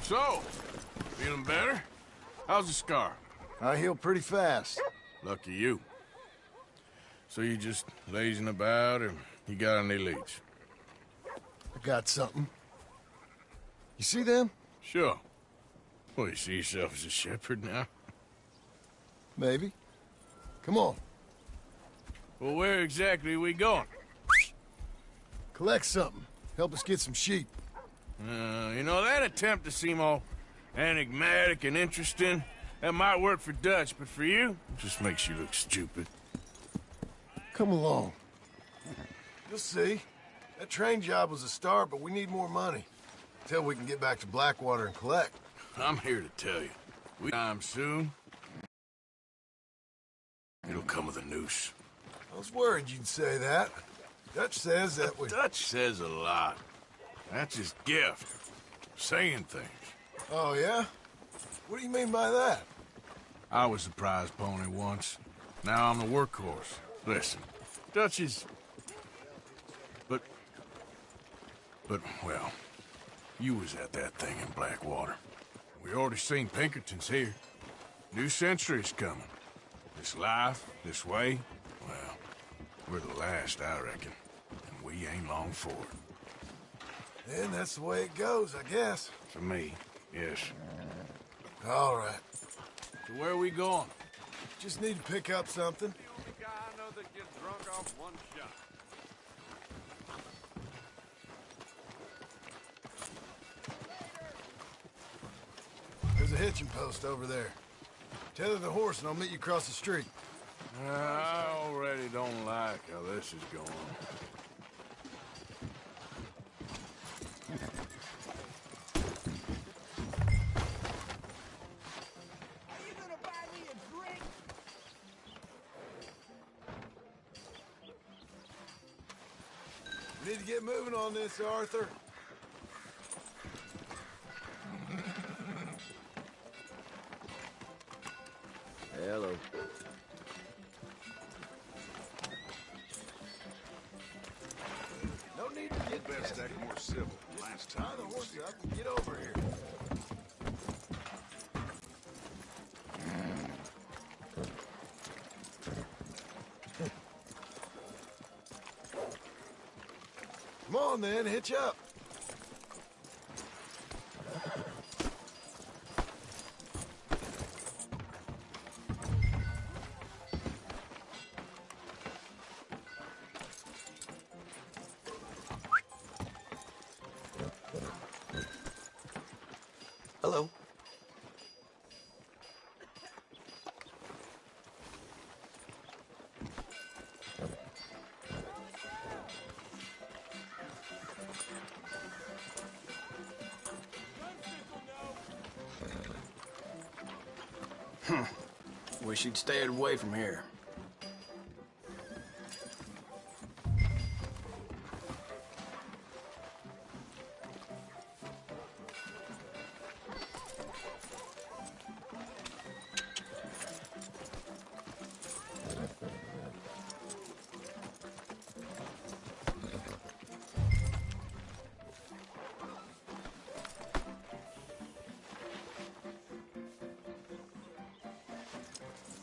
So, feeling better? How's the scar? I heal pretty fast. Lucky you. So you just lazing about, or you got any leads? I got something. You see them? Sure. Well, you see yourself as a shepherd now? Maybe. Come on. Well, where exactly are we going? Collect something. Help us get some sheep. You know, that attempt to seem all enigmatic and interesting, that might work for Dutch, but for you, it just makes you look stupid. Come along. You'll see. That train job was a start, but we need more money. Until we can get back to Blackwater and collect. I'm here to tell you. Time soon, it'll come with a noose. I was worried you'd say that. Dutch says that we... Dutch says a lot. That's his gift. Saying things. Oh, yeah? What do you mean by that? I was the prize pony once. Now I'm the workhorse. Listen, Dutch is... But, well, you was at that thing in Blackwater. We already seen Pinkertons here. New century's coming. This life, this way, well, we're the last, I reckon. And we ain't long for it. Then that's the way it goes, I guess. For me, yes. All right. So where are we going? Just need to pick up something. The only guy I know that gets drunk off one shot. There's a hitching post over there. Tether the horse and I'll meet you across the street. I already don't like how this is going. We need to get moving on this, Arthur. Hello. No need to get Best act more civil. Last Tie time. the horse up and get over here. Come on, then, hitch up. Hello. Wish you'd stayed away from here.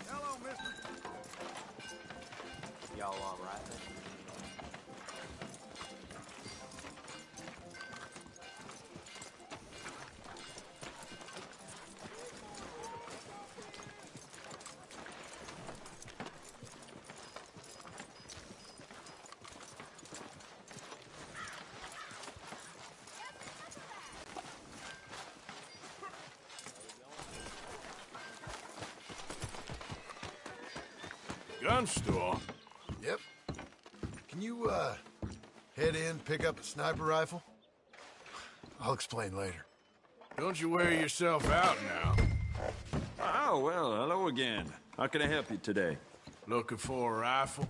Hello, mister. Y'all all right? Gun store? Yep. Can you, head in, pick up a sniper rifle? I'll explain later. Don't you wear yourself out now. Oh, well, hello again. How can I help you today? Looking for a rifle?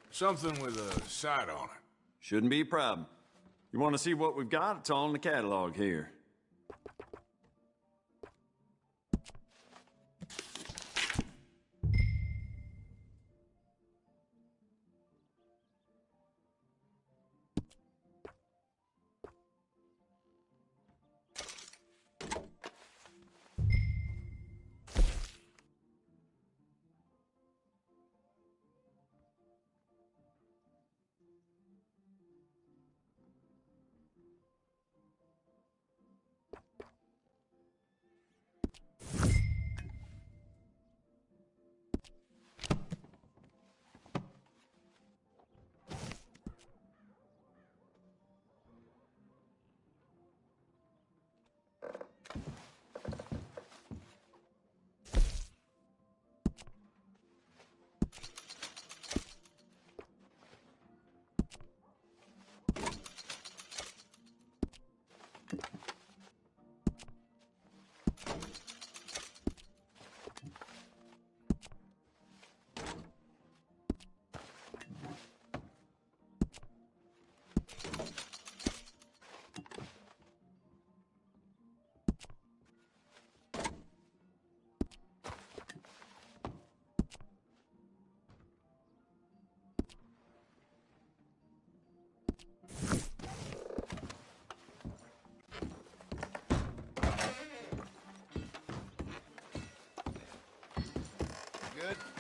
Something with a sight on it. Shouldn't be a problem. You want to see what we've got? It's all in the catalog here.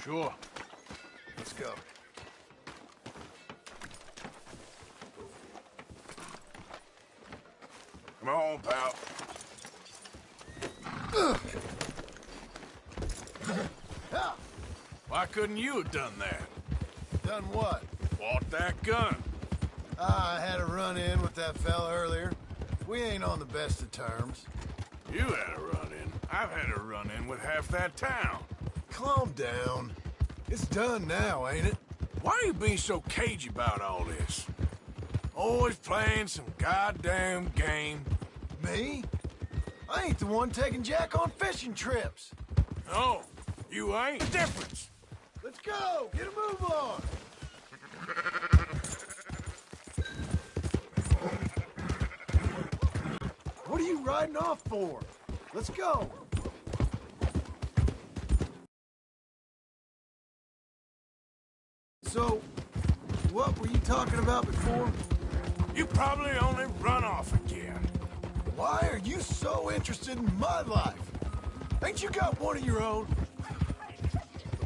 Sure. Let's go. Come on, pal. Why couldn't you have done that? Done what? Bought that gun. I had a run-in with that fella earlier. We ain't on the best of terms. You had a run-in. I've had a run-in with half that town. Calm down. It's done now, ain't it? Why are you being so cagey about all this? Always playing some goddamn game. Me? I ain't the one taking Jack on fishing trips. No, you ain't. The difference. Let's go! Get a move on! What are you riding off for? Let's go! So, what were you talking about before? You probably only run off again. Why are you so interested in my life? Ain't you got one of your own?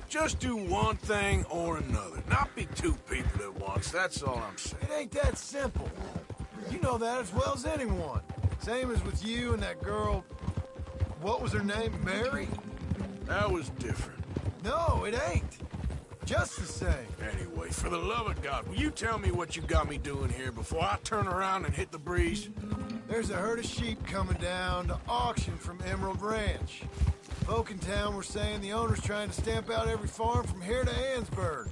Just do one thing or another. Not be two people at once, that's all I'm saying. It ain't that simple. You know that as well as anyone. Same as with you and that girl... What was her name? Mary? That was different. No, it ain't. Just the same. Anyway, for the love of God, will you tell me what you got me doing here before I turn around and hit the breeze? There's a herd of sheep coming down to auction from Emerald Ranch. Folk in town were saying the owner's trying to stamp out every farm from here to Ansburg.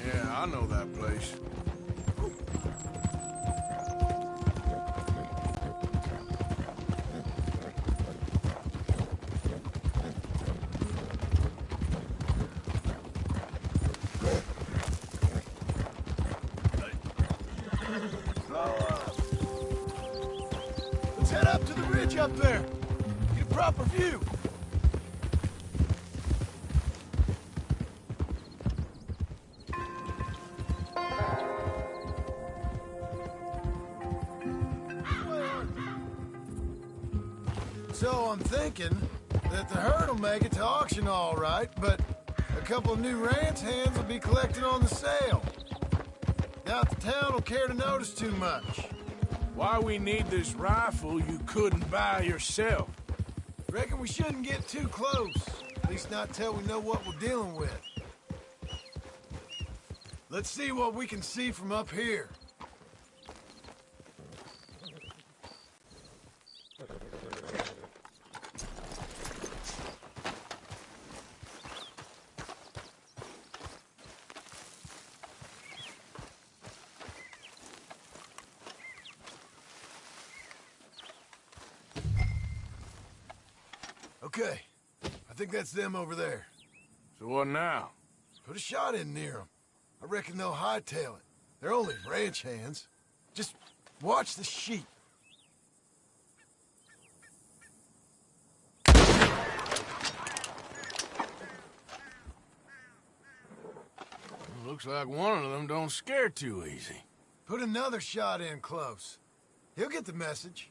Yeah, I know that place. Let's head up to the ridge up there. Get a proper view. So I'm thinking that the herd will make it to auction all right, but a couple of new ranch hands will be collecting on the sale. Doubt the town will care to notice too much. Why we need this rifle you couldn't buy yourself? Reckon we shouldn't get too close. At least not till we know what we're dealing with. Let's see what we can see from up here. Okay, I think that's them over there. So what now? Put a shot in near them. I reckon they'll hightail it. They're only ranch hands. Just watch the sheep. Looks like one of them don't scare too easy. Put another shot in close. He'll get the message.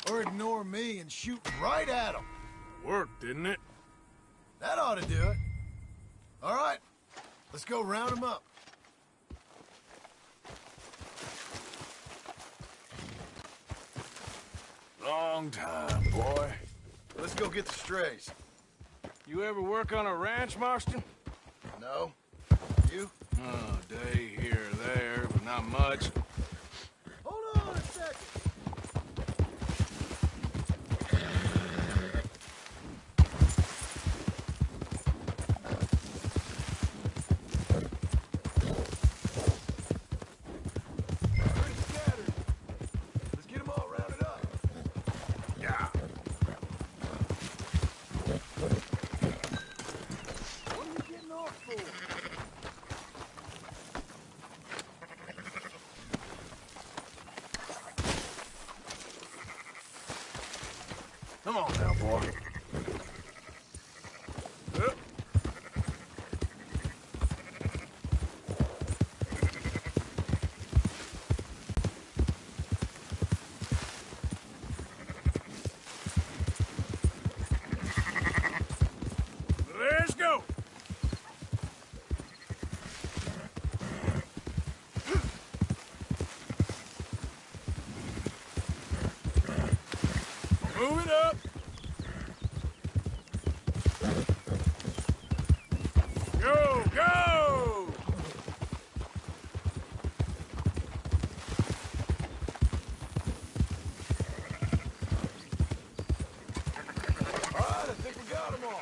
Or ignore me and shoot right at him. Worked, didn't it? That ought to do it. All right, let's go round him up. Long time, boy. Let's go get the strays. You ever work on a ranch, Marston? No? You? Oh, day here or there, but not much. Hold on a second. Pretty scattered. Let's get them all rounded up. Yeah. What are you getting off for? Come on now, boy. Yep. Move it up. Go, go! All right, I think we got them all.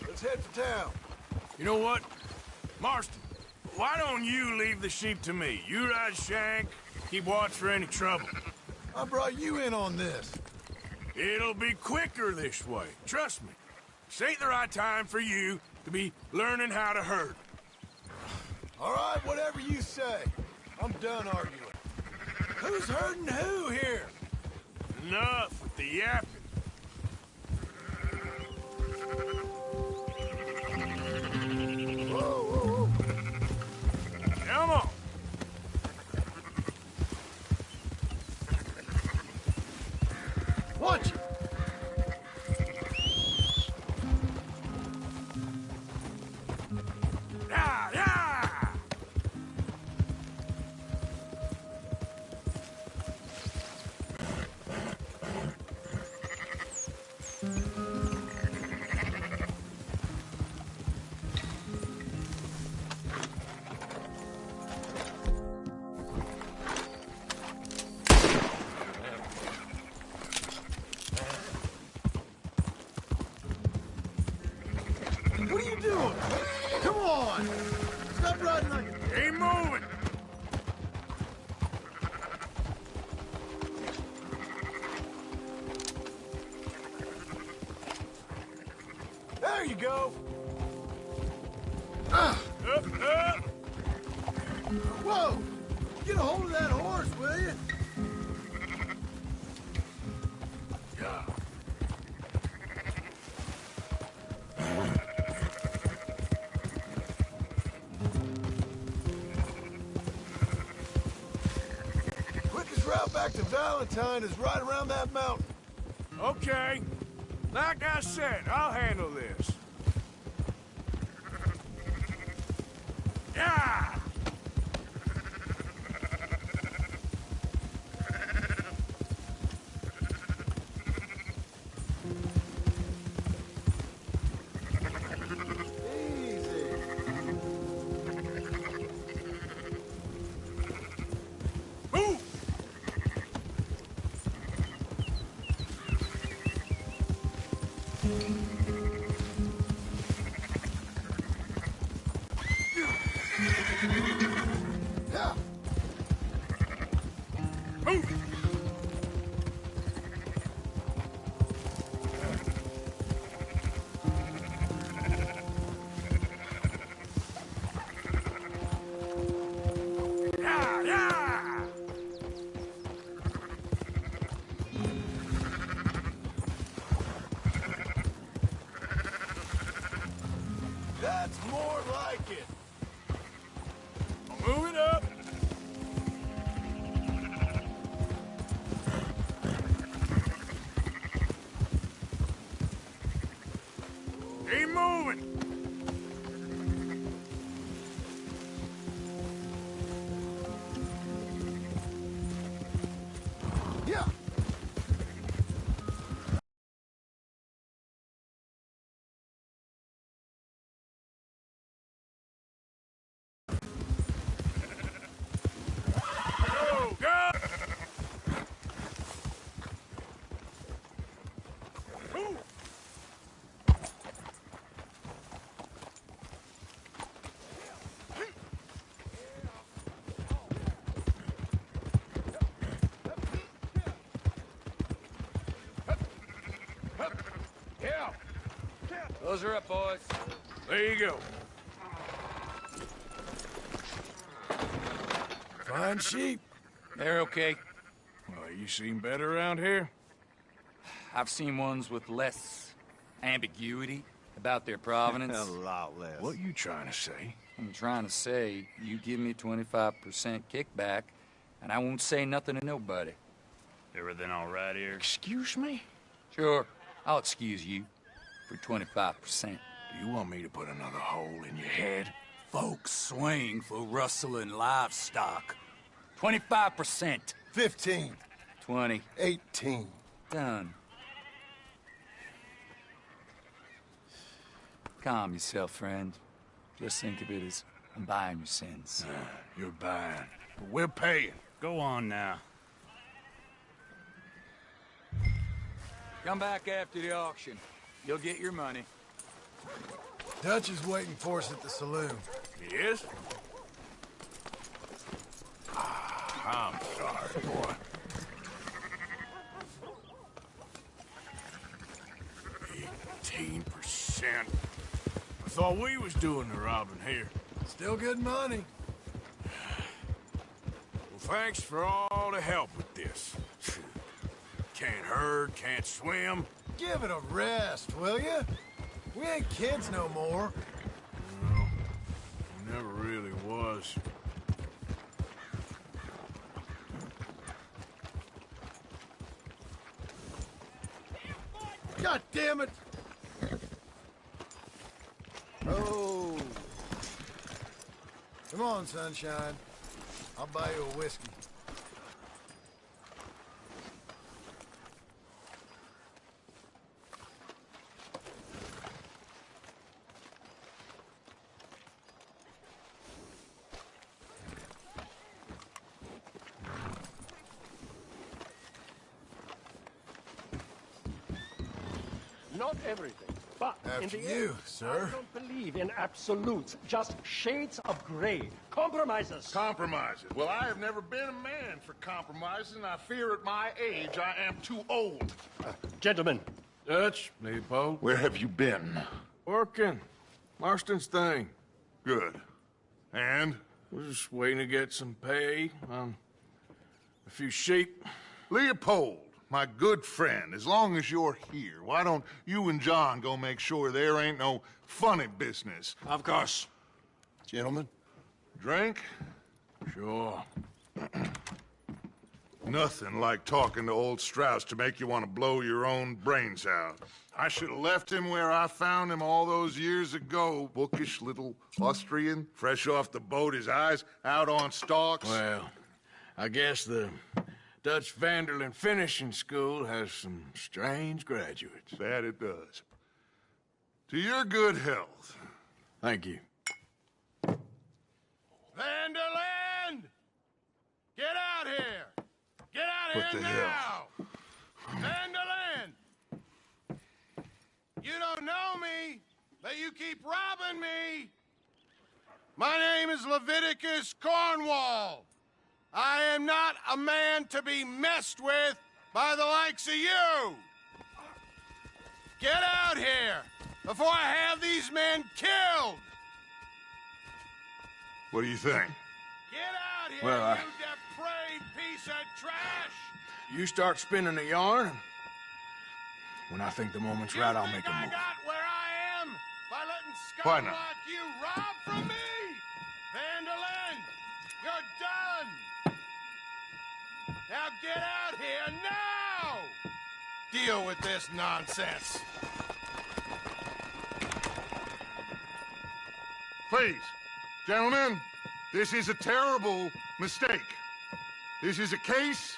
Let's head for town. You know what? Marston, why don't you leave the sheep to me? You ride Shank, keep watch for any trouble. I brought you in on this. It'll be quicker this way. Trust me. This ain't the right time for you to be learning how to herd. All right, whatever you say. I'm done arguing. Who's hurting who here? Enough with the yapping. Whoa, whoa, whoa. Come on. Watch it. Yeah, yeah! What are you doing? Come on! Stop riding like... Keep moving. There you go! Up, up. Whoa! Get a hold of that horse, will you? Yeah. Quickest route back to Valentine is right around that mountain. Okay. Like I said, I'll handle this. Yeah! Easy. Move! Yeah. Move! Yeah, yeah! That's more like it. Move it up! Keep moving! Yeah. Go, go! Move! Yeah! Those are up, boys. There you go. Fine sheep. They're okay. Well, you seem better around here. I've seen ones with less ambiguity about their provenance. A lot less. What you trying to say? I'm trying to say, you give me 25% kickback, and I won't say nothing to nobody. Everything all right here? Excuse me? Sure, I'll excuse you for 25%. Do you want me to put another hole in your head? Folks swing for rustling livestock. 25%. 15. 20. 18. Done. Calm yourself, friend. Just think of it as I'm buying your sins. You're buying, but we're paying. Go on now. Come back after the auction. You'll get your money. Dutch is waiting for us at the saloon. He is? I'm sorry, boy. 18%. I thought we was doing the robbing here. Still good money. Well, thanks for all the help with this. Can't herd, can't swim. Give it a rest, will you? We ain't kids no more. No, never really was. God damn it! Oh. Come on, sunshine. I'll buy you a whiskey. Not everything, but in After the you, end, sir. I don't believe in absolutes, just shades of gray. Compromises. Compromises. Well, I have never been a man for compromises, and I fear at my age I am too old. Gentlemen, Dutch, Leopold. Where have you been? Working. Marston's thing. Good. And? We're just waiting to get some pay on a few sheep. Leopold, my good friend, as long as you're here, why don't you and John go make sure there ain't no funny business? Of course. Gentlemen, drink? Sure. Nothing like talking to old Strauss to make you want to blow your own brains out. I should have left him where I found him all those years ago. Bookish little Austrian, fresh off the boat, his eyes out on stalks. Well, I guess the Dutch Vanderlyn Finishing School has some strange graduates. That it does. To your good health. Thank you. Vanderland! Get out here! Get out What here the now! hell? Vanderland! You don't know me, but you keep robbing me! My name is Leviticus Cornwall. I am not a man to be messed with by the likes of you! Get out here before I have these men killed! What do you think? Get out here, Well, you depraved piece of trash! You start spinning a yarn, and when I think the moment's right, I'll You make think a I move. got where I am by letting Why scum not? like you rob from me? Vanderlyn, you're done! Now get out here now! Deal with this nonsense. Please, gentlemen, this is a terrible mistake. This is a case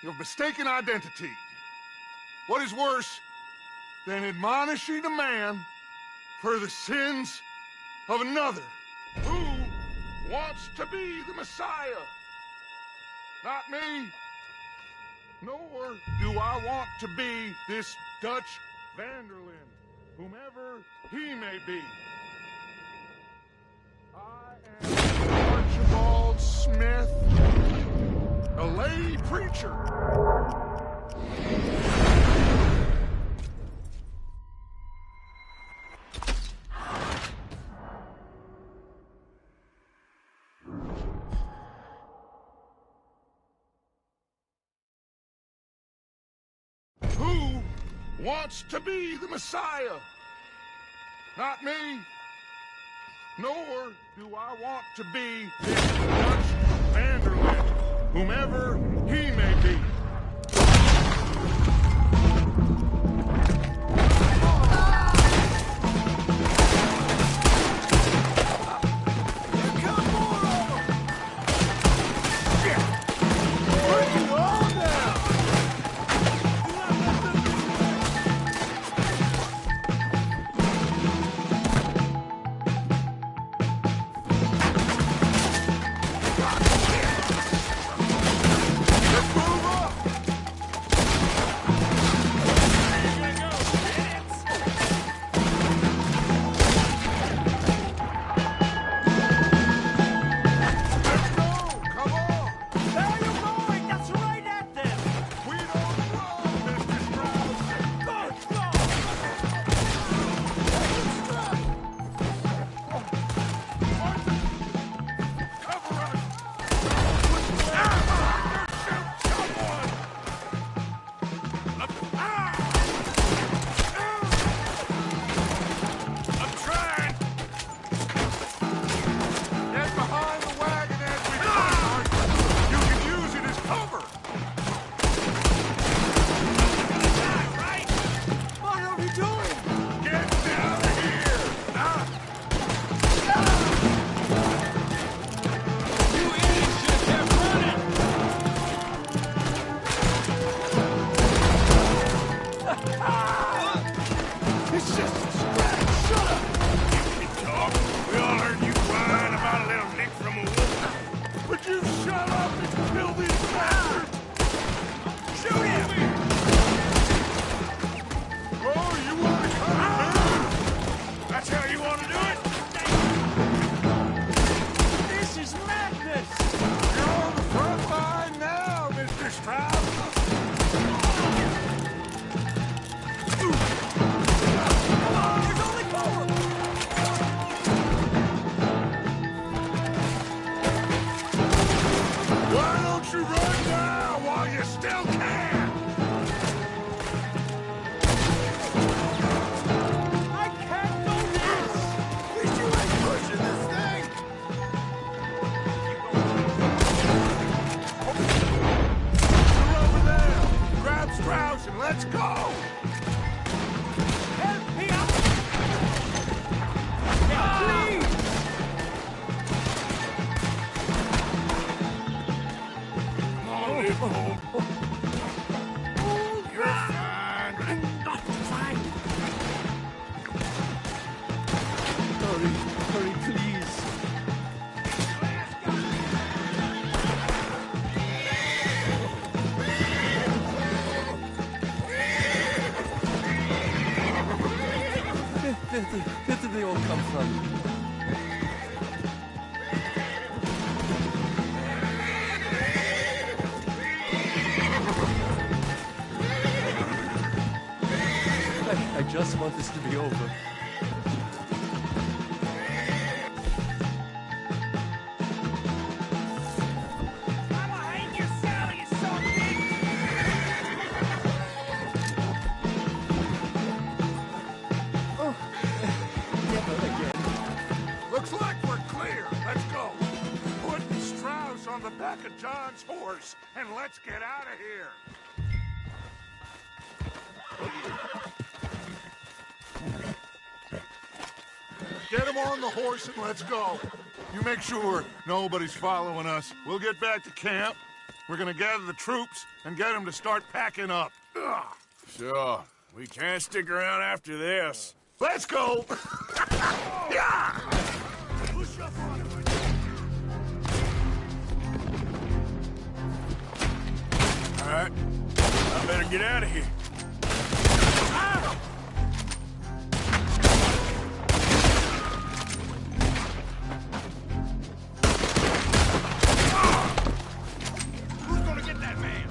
of mistaken identity. What is worse than admonishing a man for the sins of another who wants to be the Messiah? Not me, nor do I want to be this Dutch Vanderlyn, whomever he may be. I am Archibald Smith, a lay preacher. Who wants to be the Messiah? Not me. Nor do I want to be this Dutch Vanderlyn, whomever he may be. Here come more of them! Bring it all down! Why don't you run now while you still can? I can't do this! Wish you ain't pushing this thing! You're over there! Grab Strauss and let's go! Help me out! Please! You're fine. I'm not fine. Hurry, please. Where did they all come from? I just want this to be over. Looks like we're clear. Let's go. Put Strauss on the back of John's horse and let's get out of here. Get him on the horse and let's go. You make sure nobody's following us. We'll get back to camp. We're gonna gather the troops and get them to start packing up. Ugh. Sure. We can't stick around after this. Let's go! Yeah! Push up on him. All right. I better get out of here. Who's gonna get that man?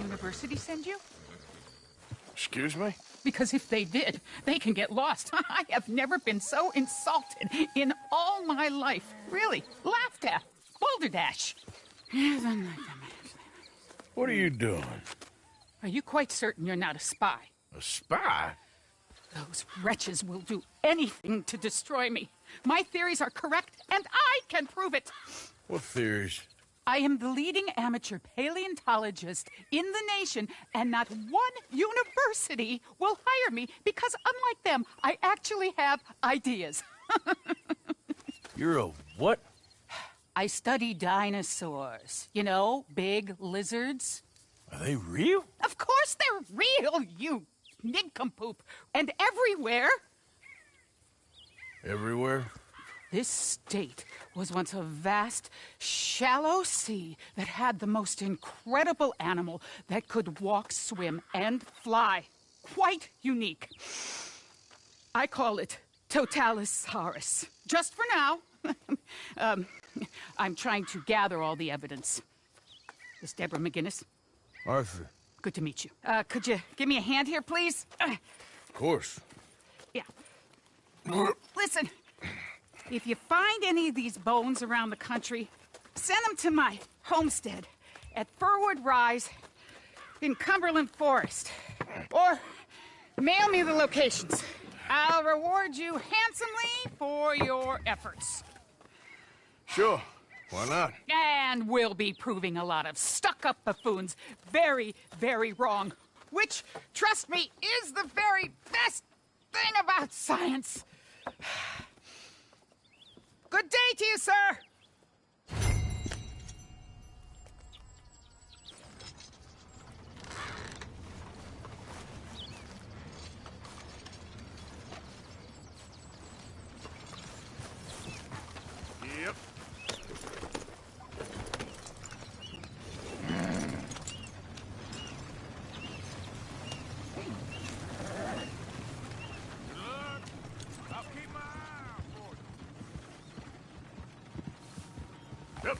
University send you? Excuse me? Because if they did, they can get lost. I have never been so insulted in all my life. Really, laughed at. Balderdash. What are you doing? Are you quite certain you're not a spy? A spy? Those wretches will do anything to destroy me. My theories are correct, and I can prove it. What theories? I am the leading amateur paleontologist in the nation, and not one university will hire me because, unlike them, I actually have ideas. You're a what? I study dinosaurs. You know, big lizards. Are they real? Of course they're real, you nincompoop. And everywhere. Everywhere? This state was once a vast, shallow sea that had the most incredible animal that could walk, swim, and fly. Quite unique. I call it Totalisaurus. Just for now. I'm trying to gather all the evidence. This Deborah McGinnis. Arthur. Good to meet you. Could you give me a hand here, please? Of course. Yeah. Listen, if you find any of these bones around the country, send them to my homestead at Furwood Rise in Cumberland Forest. Or mail me the locations. I'll reward you handsomely for your efforts. Sure. Why not? And we'll be proving a lot of stuck-up buffoons very, very wrong. Which, trust me, is the very best thing about science. Good day to you, sir! Yep. I'll keep my eye out for you. Yep.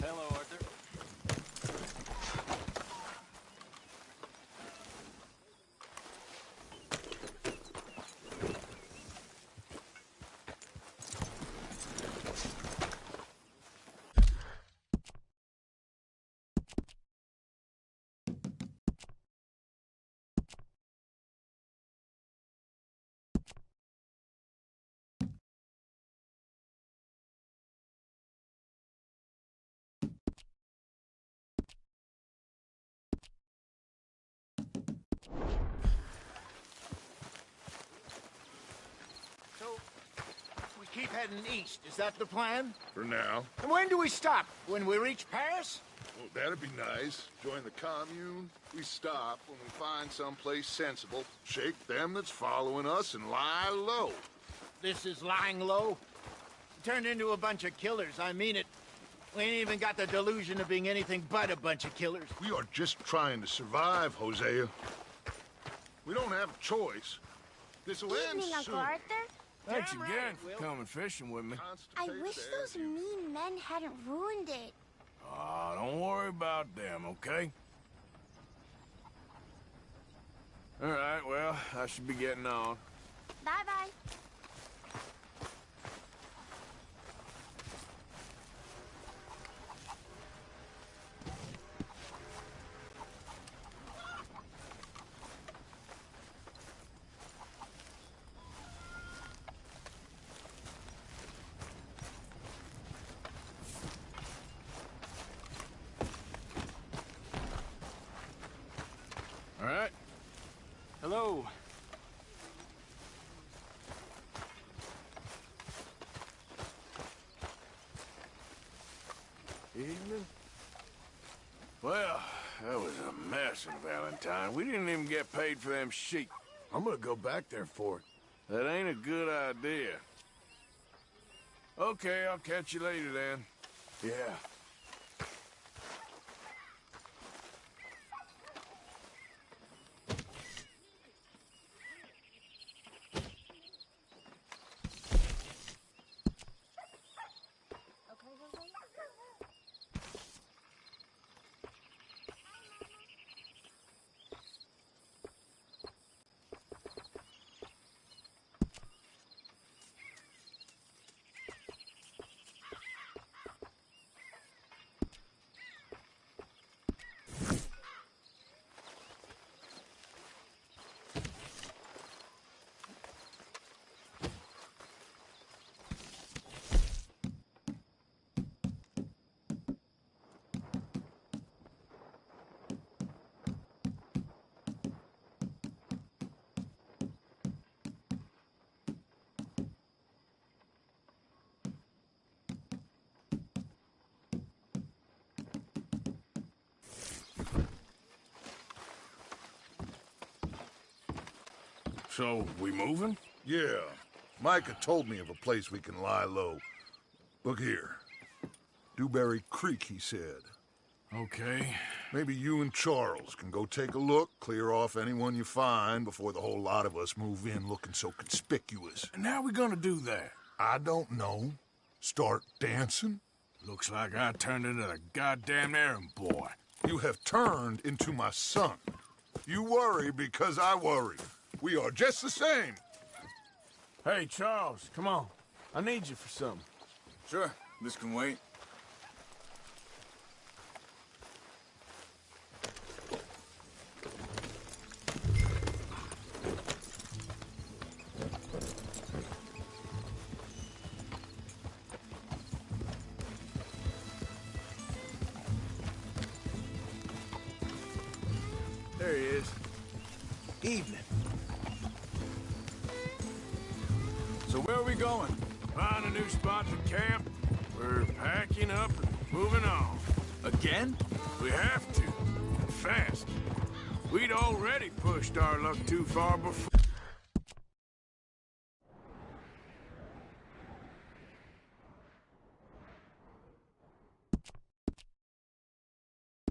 Hello, Arthur. So, we keep heading east. Is that the plan? For now. And when do we stop? When we reach Paris? Well, that'd be nice. Join the commune. We stop when we find someplace sensible, shake them that's following us, and lie low. This is lying low. We turned into a bunch of killers. I mean it. We ain't even got the delusion of being anything but a bunch of killers. We are just trying to survive, Hosea. We don't have a choice. This'll end Evening, Uncle soon. Arthur. Thanks Damn again right, for Will. coming fishing with me. I Constipated wish those as you- mean men hadn't ruined it. Don't worry about them, okay? All right, well, I should be getting on. Bye-bye. All right. Hello. Evening. Well, that was a mess in Valentine. We didn't even get paid for them sheep. I'm gonna go back there for it. That ain't a good idea. Okay, I'll catch you later then. Yeah. So, we moving? Yeah. Micah told me of a place we can lie low. Look here. Dewberry Creek, he said. Okay. Maybe you and Charles can go take a look, clear off anyone you find before the whole lot of us move in looking so conspicuous. And how we gonna do that? I don't know. Start dancing? Looks like I turned into the goddamn errand boy. You have turned into my son. You worry because I worry. We are just the same. Hey, Charles, come on. I need you for something. Sure, this can wait. There he is. Evening. So where are we going? Find a new spot to camp. We're packing up and moving on. Again? We have to. Fast. We'd already pushed our luck too far before.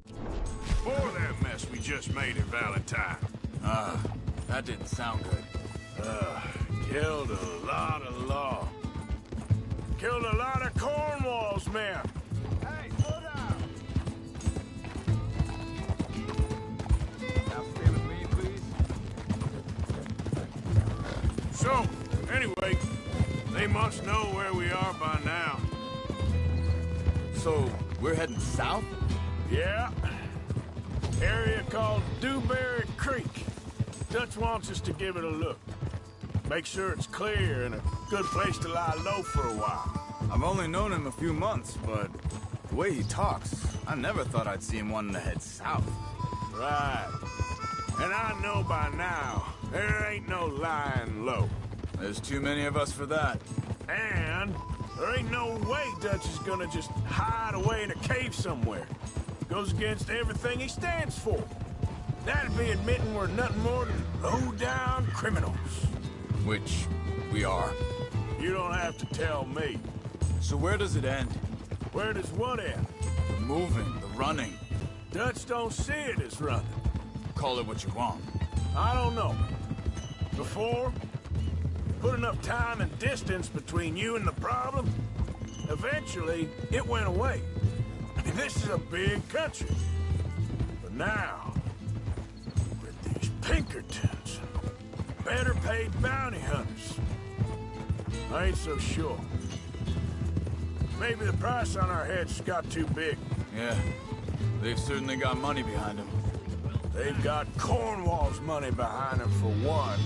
Before that mess we just made at Valentine. That didn't sound good. Killed a lot of law. Killed a lot of Cornwall's men. Hey, slow down. Now stay with me, please. So, anyway, they must know where we are by now. So, we're heading south? Yeah. Area called Dewberry Creek. Dutch wants us to give it a look. Make sure it's clear and a good place to lie low for a while. I've only known him a few months, but the way he talks, I never thought I'd see him wanting to head south. Right. And I know by now, there ain't no lying low. There's too many of us for that. And there ain't no way Dutch is gonna just hide away in a cave somewhere. Goes against everything he stands for. That'd be admitting we're nothing more than low-down criminals. Which we are. You don't have to tell me. So where does it end? Where does what end? The moving, the running. Dutch don't see it as running. Call it what you want. I don't know. Before, put enough time and distance between you and the problem, eventually it went away. I mean, this is a big country. But now, with these Pinkertons, better paid bounty hunters, I ain't so sure. Maybe the price on our heads got too big. Yeah, they've certainly got money behind them. They've got Cornwall's money behind them for one,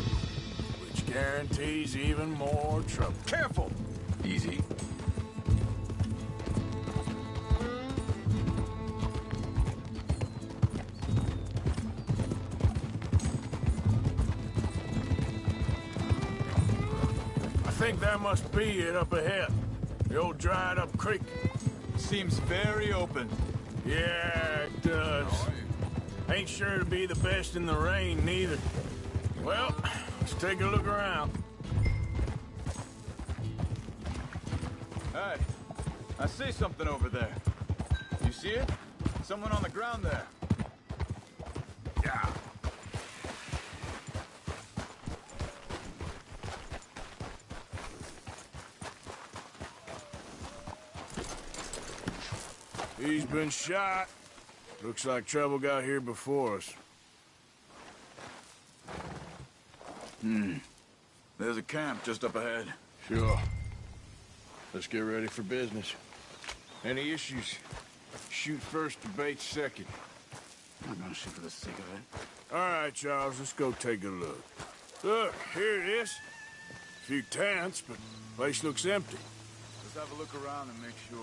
which guarantees even more trouble. Careful! Easy. I think that must be it up ahead. The old dried-up creek. Seems very open. Yeah, it does. ain't sure to be the best in the rain, neither. Well, let's take a look around. Hey, I see something over there. You see it? Someone on the ground there. Yeah. He's been shot. Looks like trouble got here before us. There's a camp just up ahead. Sure. Let's get ready for business. Any issues? Shoot first, debate second. I'm not gonna shoot for the sake of it. All right, Charles, let's go take a look. Look, here it is. A few tents, but the place looks empty. Let's have a look around and make sure.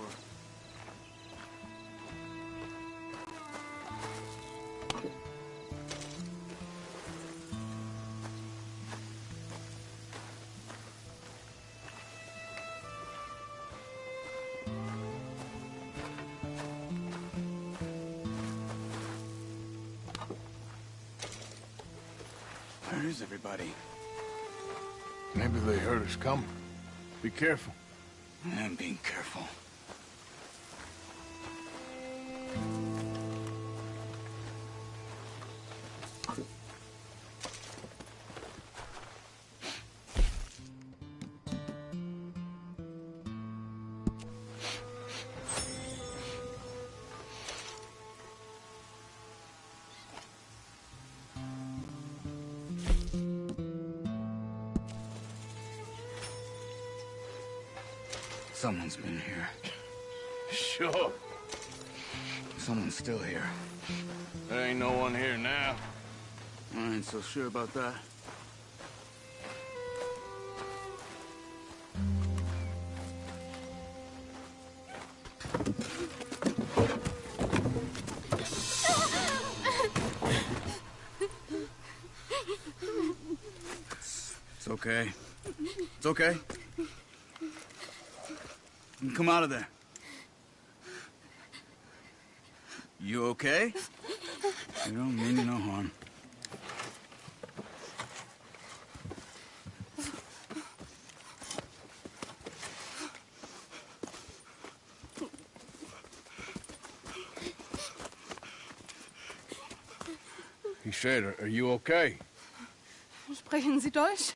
Where is everybody? Maybe they heard us coming. Be careful. I'm being careful. Someone's been here. Sure. Someone's still here. There ain't no one here now. I ain't so sure about that. It's okay. It's okay. You can come out of there. You okay? You don't mean you no harm. He said, are you okay? Sprechen Sie Deutsch?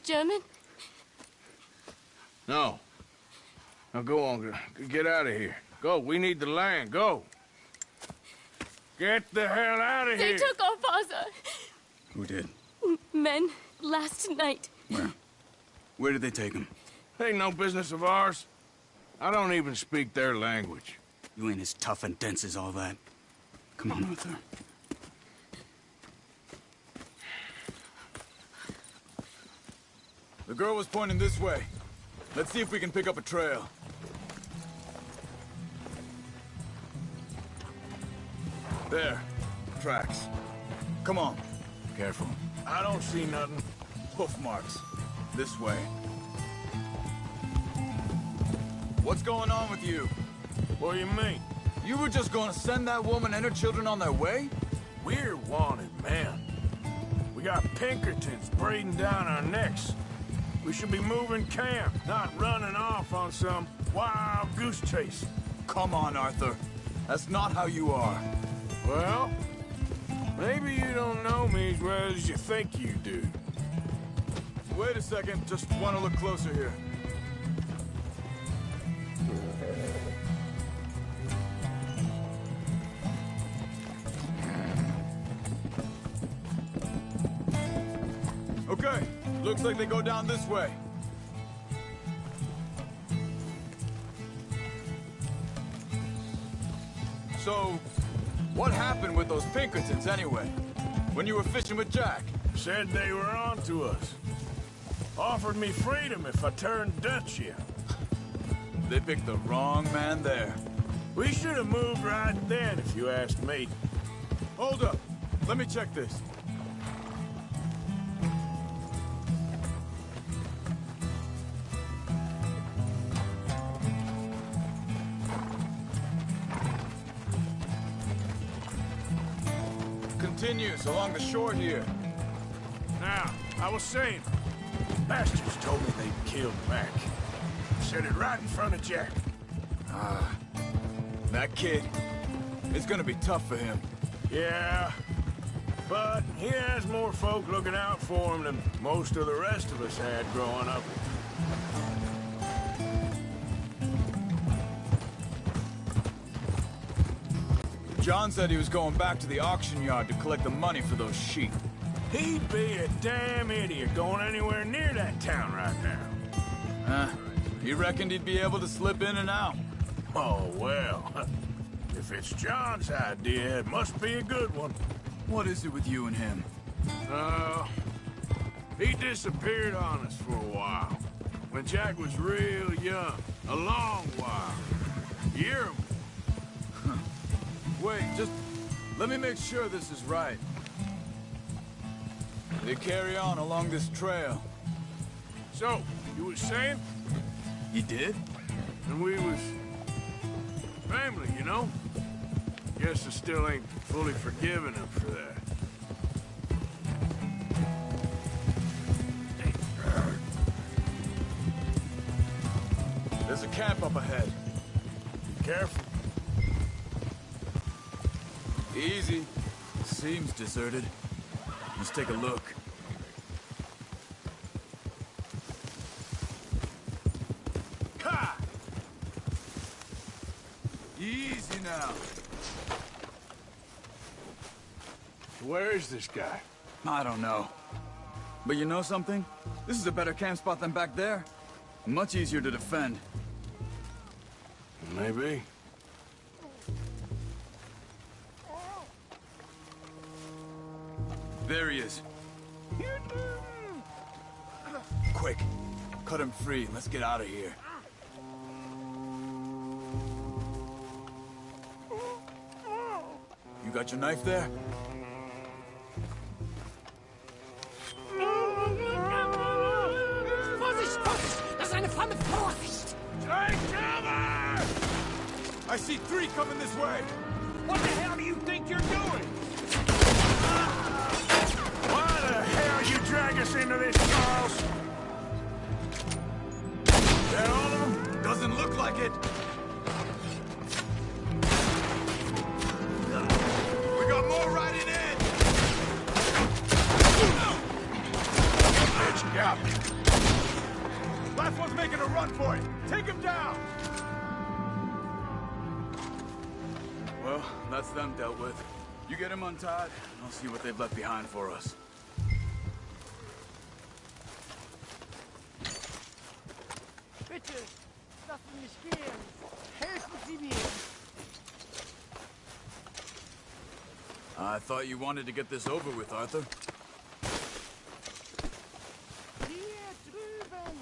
German? No. Now go on, get out of here. Go, we need the land, go. Get the hell out of here. They took our father. Who did? Men, last night. Where? Where did they take him? Ain't no business of ours. I don't even speak their language. You ain't as tough and dense as all that. Come on, Arthur. The girl was pointing this way. Let's see if we can pick up a trail. There. Tracks. Come on. Careful. I don't see nothing. Hoof marks. This way. What's going on with you? What do you mean? You were just gonna send that woman and her children on their way? We're wanted, man. We got Pinkertons breathing down our necks. We should be moving camp, not running off on some wild goose chase. Come on, Arthur. That's not how you are. Well, maybe you don't know me as well as you think you do. Wait a second, just want to look closer here. Okay, looks like they go down this way. So, what happened with those Pinkertons anyway? When you were fishing with Jack? Said they were on to us. Offered me freedom if I turned Dutch here. They picked the wrong man there. We should have moved right then, if you asked me. Hold up. Let me check this. continues along the shore here. Now, I was saying, bastards told me they'd killed Mac. Said it right in front of Jack. That kid, it's gonna be tough for him. Yeah, but he has more folk looking out for him than most of the rest of us had growing up. John said he was going back to the auction yard to collect the money for those sheep. He'd be a damn idiot going anywhere near that town right now. He reckoned he'd be able to slip in and out. Oh, well. If it's John's idea, it must be a good one. What is it with you and him? He disappeared on us for a while. When Jack was real young. A long while. Year. Wait, just let me make sure this is right. They carry on along this trail. So, you was saying? You did? And we was family, you know? Guess I still ain't fully forgiven him for that. There's a camp up ahead. Be careful. Easy. Seems deserted. Let's take a look. Ha! Easy now. Where is this guy? I don't know. But you know something? This is a better camp spot than back there. Much easier to defend. Maybe. There he is. Quick, cut him free. Let's get out of here. You got your knife there? Vorsicht, Vorsicht! Das ist eine Flamme! Vorsicht! Take cover! I see 3 coming this way. What the hell do you think you're doing? Why the hell you drag us into this, Charles? That all of them? Doesn't look like it. We got more riding in. Bitch, got me. Last one's making a run for it. Take him down. Well, that's them dealt with. You get him untied, and I'll see what they've left behind for us. Bitte, lassen Sie mich gehen. Helfen Sie mir. I thought you wanted to get this over with, Arthur. Hier drüben.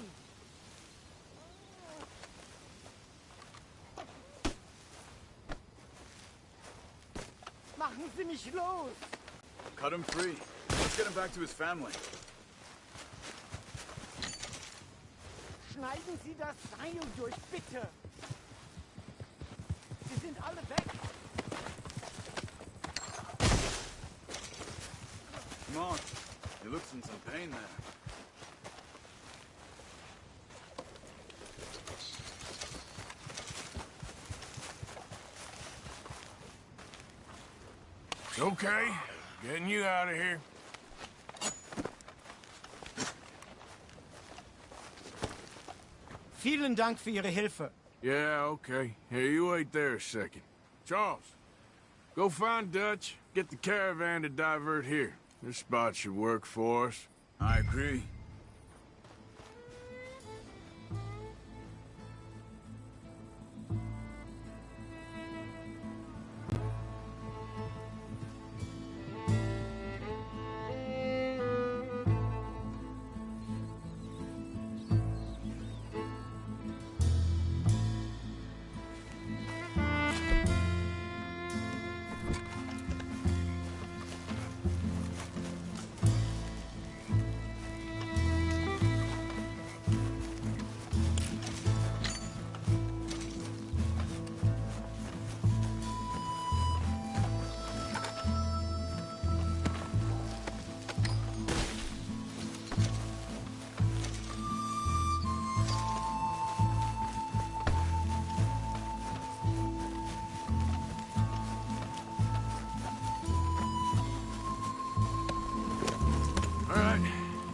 Machen Sie mich los. Cut him free. Let's get him back to his family. Schneiden Sie das Seil durch, bitte. Sie sind alle weg. Come on. He looks in some pain there. It's okay. Getting you out of here. Vielen Dank für Ihre Hilfe. Yeah, okay. Here, you wait there a second. Charles, go find Dutch. Get the caravan to divert here. This spot should work for us. I agree.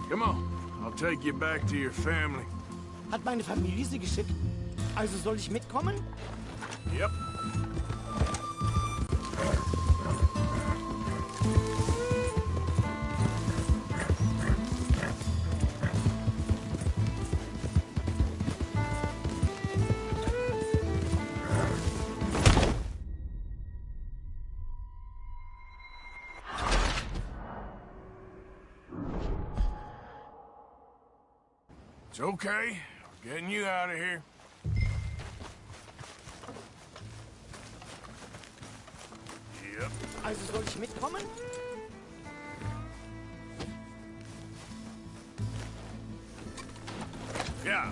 Come on, I'll take you back to your family. Hat meine Familie sie geschickt? Also soll ich mitkommen? Yep. It's okay. We're getting you out of here. Yep. Also soll ich mitkommen? Ja.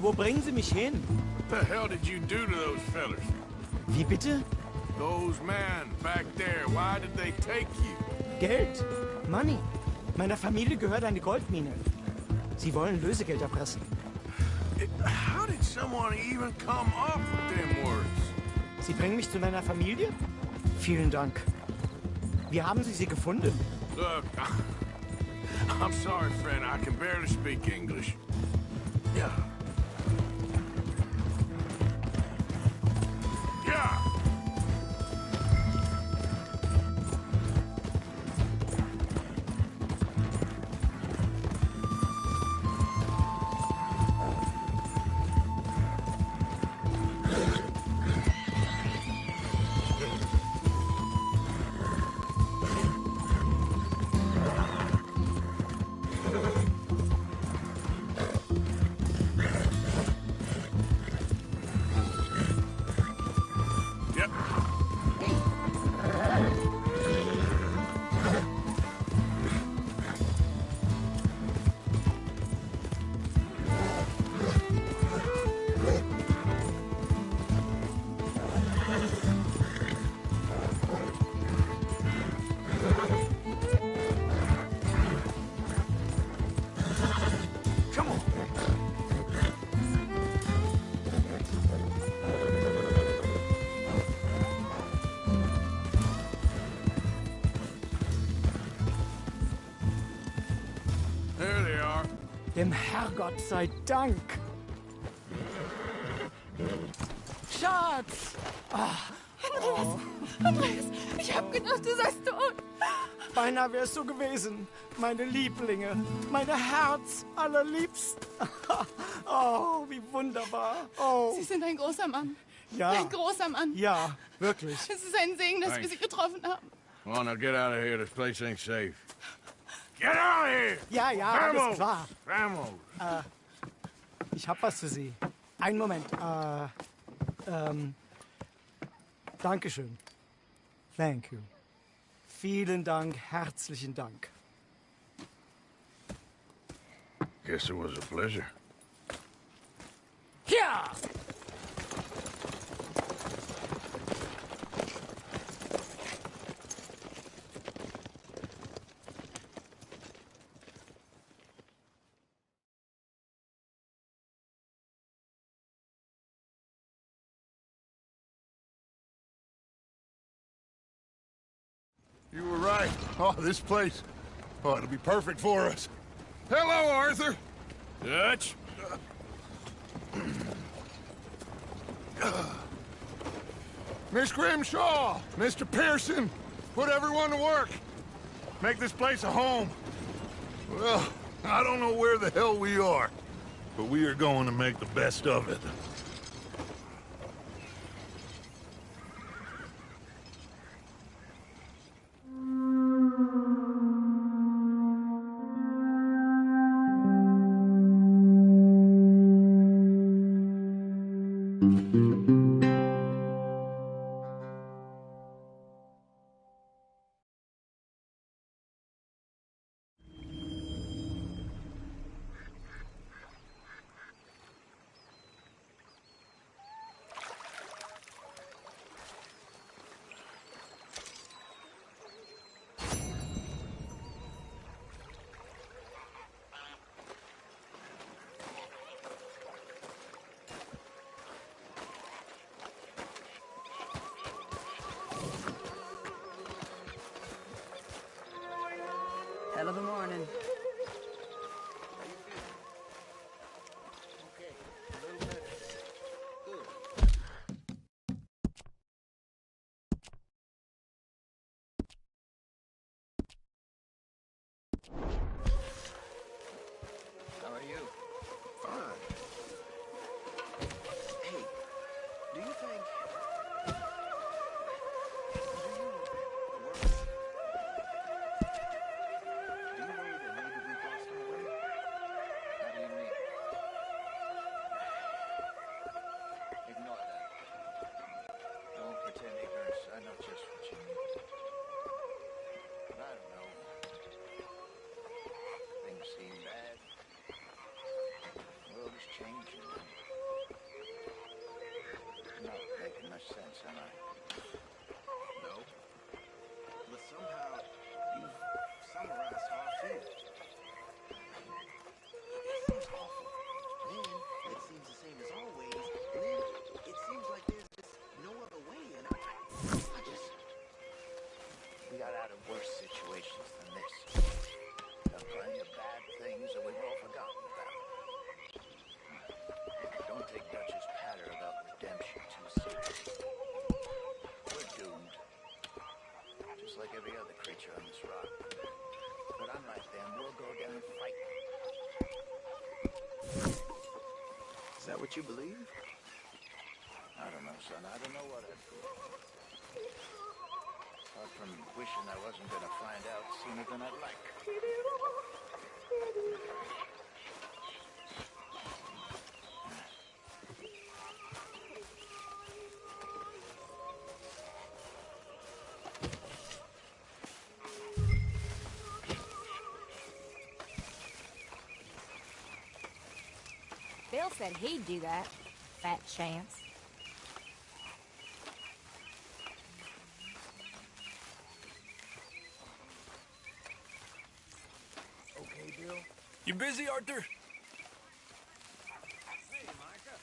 Wo bringen Sie mich hin? What the hell did you do to those fellers? Wie bitte? Those men back there, why did they take you? Geld. Money. Meiner Familie gehört eine Goldmine. Sie wollen Lösegeld erpressen. How did someone even come up with them words? Sie bringen mich zu meiner Familie? Vielen Dank. Wie haben Sie sie gefunden? Look, I'm sorry, friend. I can barely speak English. Yeah. Yeah. There they are. Dem Herrgott sei Dank. Schatz! Andreas, ich hab gedacht, du seist tot. Beinahe wärst du gewesen. Meine Lieblinge. Meine Herz allerliebst. Oh, wie wunderbar. Oh. Sie sind ein großer Mann. Ja. Ein großer Mann. Ja, wirklich. Es ist ein Segen, dass wir Sie getroffen haben. Come on, now get out of here. This place ain't safe. Get out of here! Ja, ja, Vamos! alles klar. Vamos! Ich hab was für Sie. Einen Moment. Dankeschön. Thank you. Vielen Dank, herzlichen Dank. Guess it was a pleasure. Ja! You were right. Oh, this place. Oh, it'll be perfect for us. Hello, Arthur. Dutch? Miss Grimshaw, Mr. Pearson, put everyone to work. Make this place a home. Well, I don't know where the hell we are, but we are going to make the best of it. that what you believe? I don't know, son. I don't know what I'd do. Apart from wishing I wasn't gonna find out sooner than I'd like. Bill said he'd do that. Fat chance. Okay, Bill? You busy, Arthur? Hey, Micah.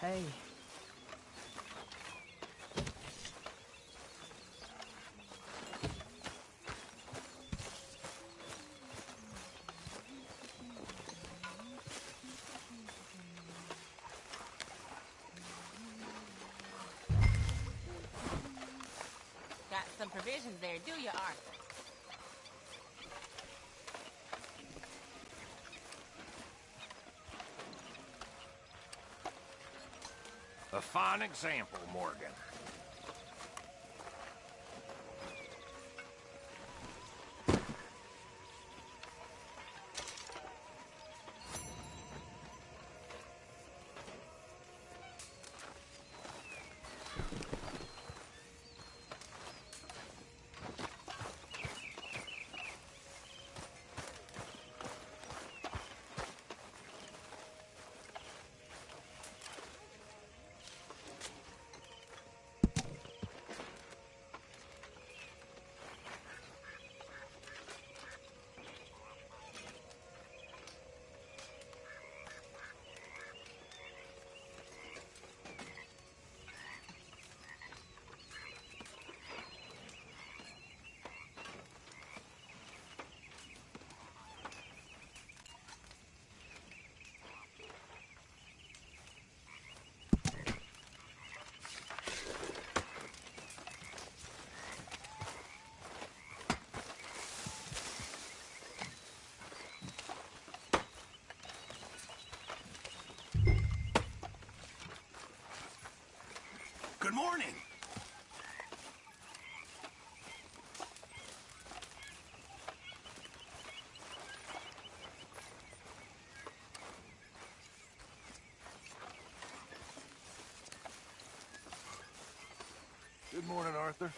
Hey. Got some provisions there, do you, Arthur? A fine example, Morgan. Good morning. Good morning, Arthur.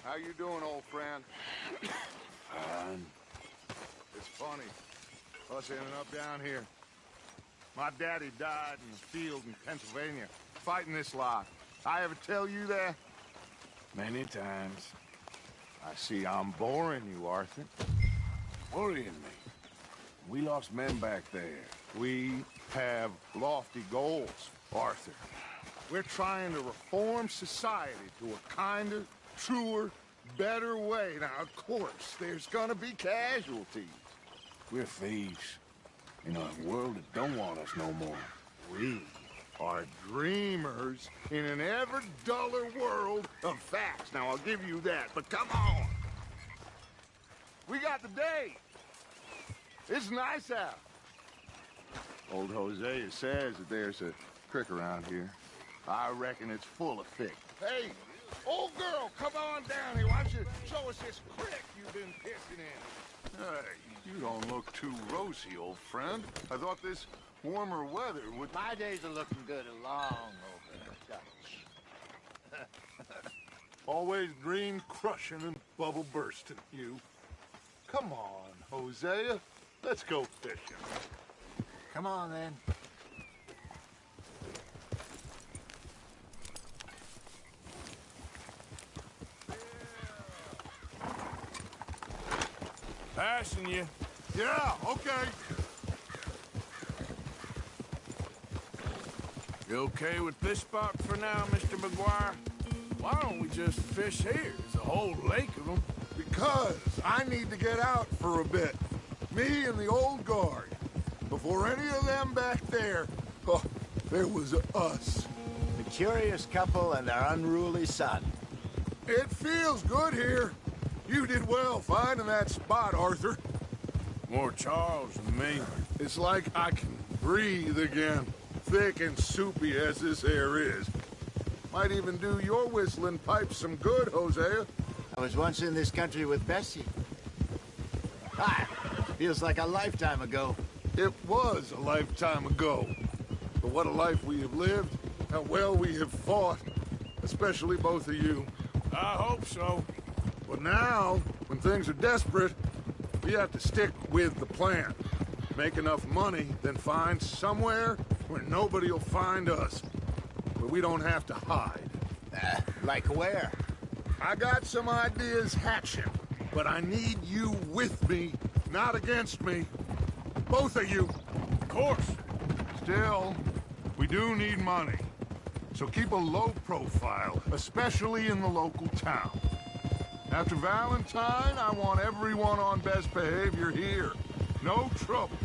How you doing, old friend? Fine. It's funny. Us ending up down here. My daddy died in the field in Pennsylvania, fighting this life. I ever tell you that? Many times. I see I'm boring you, Arthur. Worrying me. We lost men back there. We have lofty goals, Arthur. We're trying to reform society to a kinder, truer, better way. Now, of course, there's gonna be casualties. We're thieves. In a world that don't want us no more. We are dreamers in an ever duller world of facts. Now, I'll give you that, but come on. We got the day. It's nice out. Old Hosea says that there's a creek around here. I reckon it's full of fish. Hey, old girl, come on down here. Why don't you show us this creek you've been pissing in? Hey, you don't look too rosy, old friend. I thought this warmer weather would... My days are looking good along over Dutch. Always dream crushing and bubble bursting, you. Come on, Hosea. Let's go fishing. Come on, then. Passing you. Yeah, okay. You okay with this spot for now, Mr. McGuire? Why don't we just fish here? There's a whole lake of them. Because I need to get out for a bit. Me and the old guard. Before any of them back there, oh, there was us. The curious couple and their unruly son. It feels good here. You did well finding that spot, Arthur. More Charles than me. It's like I can breathe again. Thick and soupy as this air is. Might even do your whistling pipes some good, Hosea. I was once in this country with Bessie. Feels like a lifetime ago. It was a lifetime ago. But what a life we have lived. How well we have fought. Especially both of you. I hope so. But now, when things are desperate, we have to stick with the plan. Make enough money, then find somewhere where nobody will find us. Where we don't have to hide. Like where? I got some ideas hatching, but I need you with me, not against me. Both of you. Of course. Still, we do need money. So keep a low profile, especially in the local town. After Valentine, I want everyone on best behavior here. No trouble.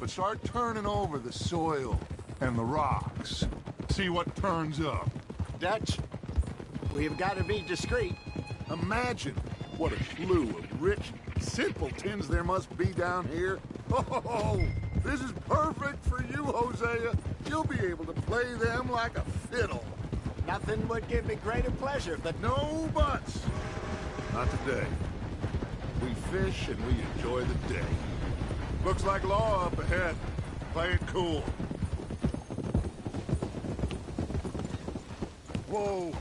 But start turning over the soil and the rocks. See what turns up. Dutch, we've got to be discreet. Imagine what a slew of rich simpletons there must be down here. Oh, this is perfect for you, Hosea. You'll be able to play them like a fiddle. Nothing would give me greater pleasure, but no buts. Not today. We fish and we enjoy the day. Looks like law up ahead. Play it cool. Whoa.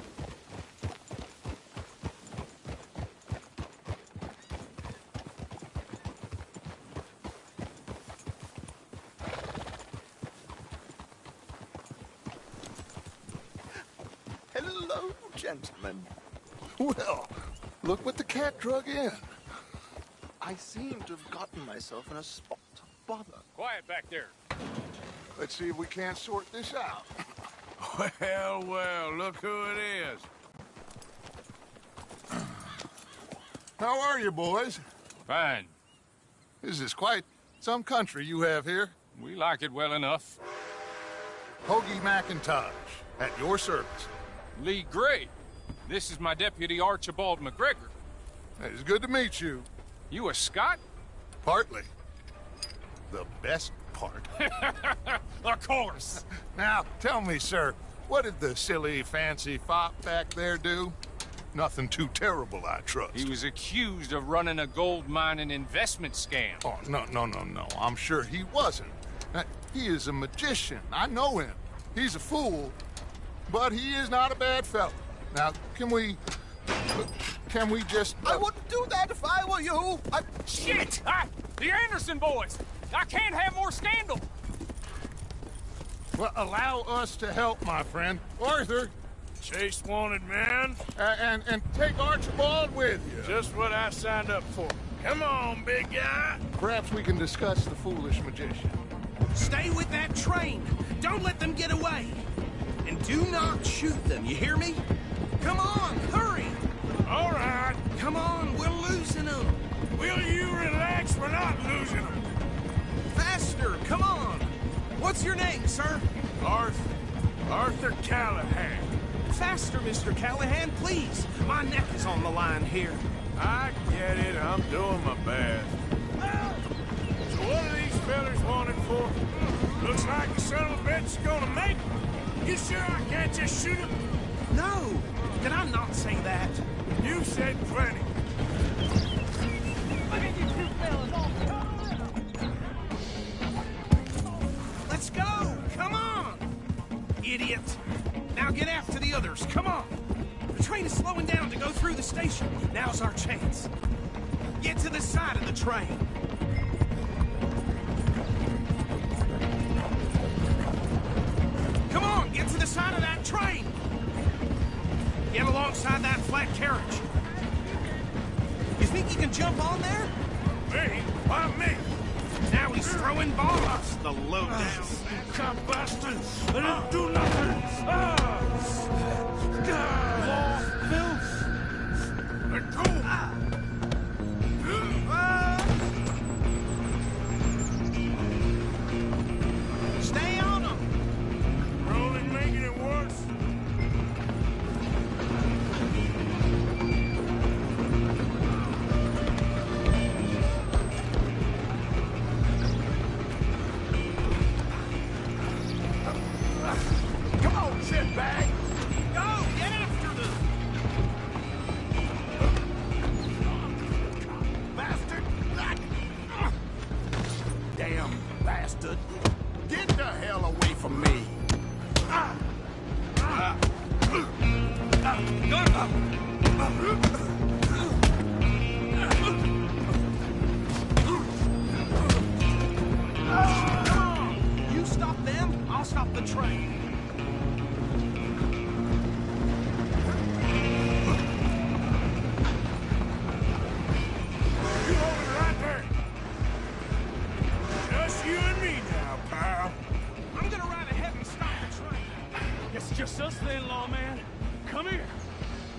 Hello, gentlemen. Well, look what the cat drug in. I seem to have gotten myself in a spot of bother. Quiet back there. Let's see if we can't sort this out. Well, well, look who it is. How are you, boys? Fine. This is quite some country you have here. We like it well enough. Hoagie McIntosh, at your service. Lee Gray. This is my deputy, Archibald McGregor. It's good to meet you. You a Scot? Partly. The best part. Of course. Now, tell me, sir, what did the silly, fancy fop back there do? Nothing too terrible, I trust. He was accused of running a gold mining investment scam. Oh, no. I'm sure he wasn't. He is a magician. I know him. He's a fool, but he is not a bad fellow. Now, can we just... I wouldn't do that if I were you. Shit! The Anderson boys! I can't have more scandal! Well, allow us to help, my friend. Arthur. Chase wanted man. And take Archibald with you. Just what I signed up for. Come on, big guy. Perhaps we can discuss the foolish magician. Stay with that train. Don't let them get away. And do not shoot them, you hear me? Come on, hurry! All right. Come on, we're losing them. Will you relax? We're not losing them. Faster, come on. What's your name, sir? Arthur Callahan. Faster, Mr. Callahan, please. My neck is on the line here. I get it. I'm doing my best. So what are these fellas wanted for? Looks like the son of a bitch is gonna make it. You sure I can't just shoot him? No. Did I not say that? You said plenty. Let's go! Come on! Idiot! Now get after the others, come on! The train is slowing down to go through the station. Now's our chance. Get to the side of the train. Come on, get to the side of that train! Get alongside that flat carriage. You think you can jump on there? Me? Why me? Now he's throwing bombs. The lowdown. Cop bastard! I didn't do nothing! Law, filth! Let go! Stay on him! We're only making it worse. Come on, shitbag! Go! Get after them! Bastard! Damn bastard! Get the hell away from me! Come on! You stop them, I'll stop the train. You hold it right there. Just you and me now, pal. I'm gonna ride ahead and stop the train. It's just us then, lawman. Come here.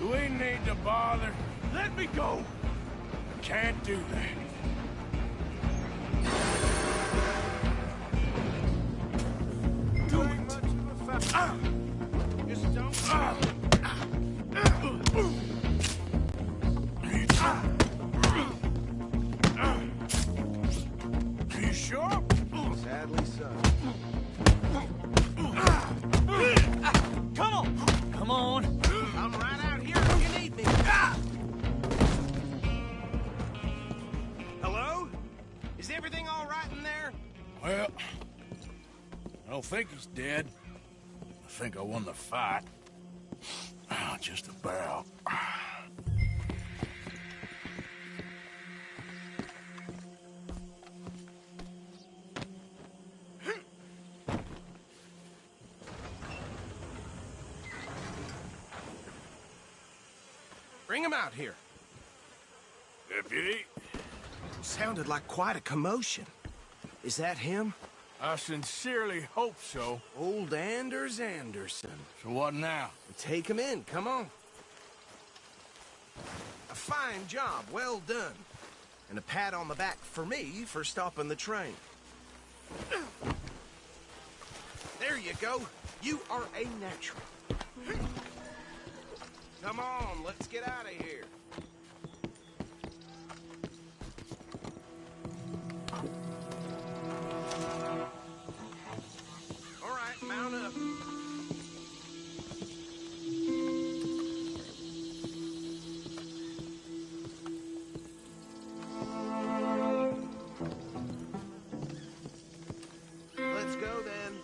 We need to bother. Let me go. Can't do that. You ain't much of a fella. Just don't. Are you sure? Sadly so. Come on. Come on. I'm right out here if you need me. Hello? Is everything all right in there? Well, I don't think he's dead. I think I won the fight. Just about. Bring him out here. Deputy? Sounded like quite a commotion. Is that him? I sincerely hope so. Old Anders Anderson. So what now? Take him in, come on. A fine job, well done. And a pat on the back for me for stopping the train. There you go. You are a natural. Come on, let's get out of here. All right, mount up. Let's go then.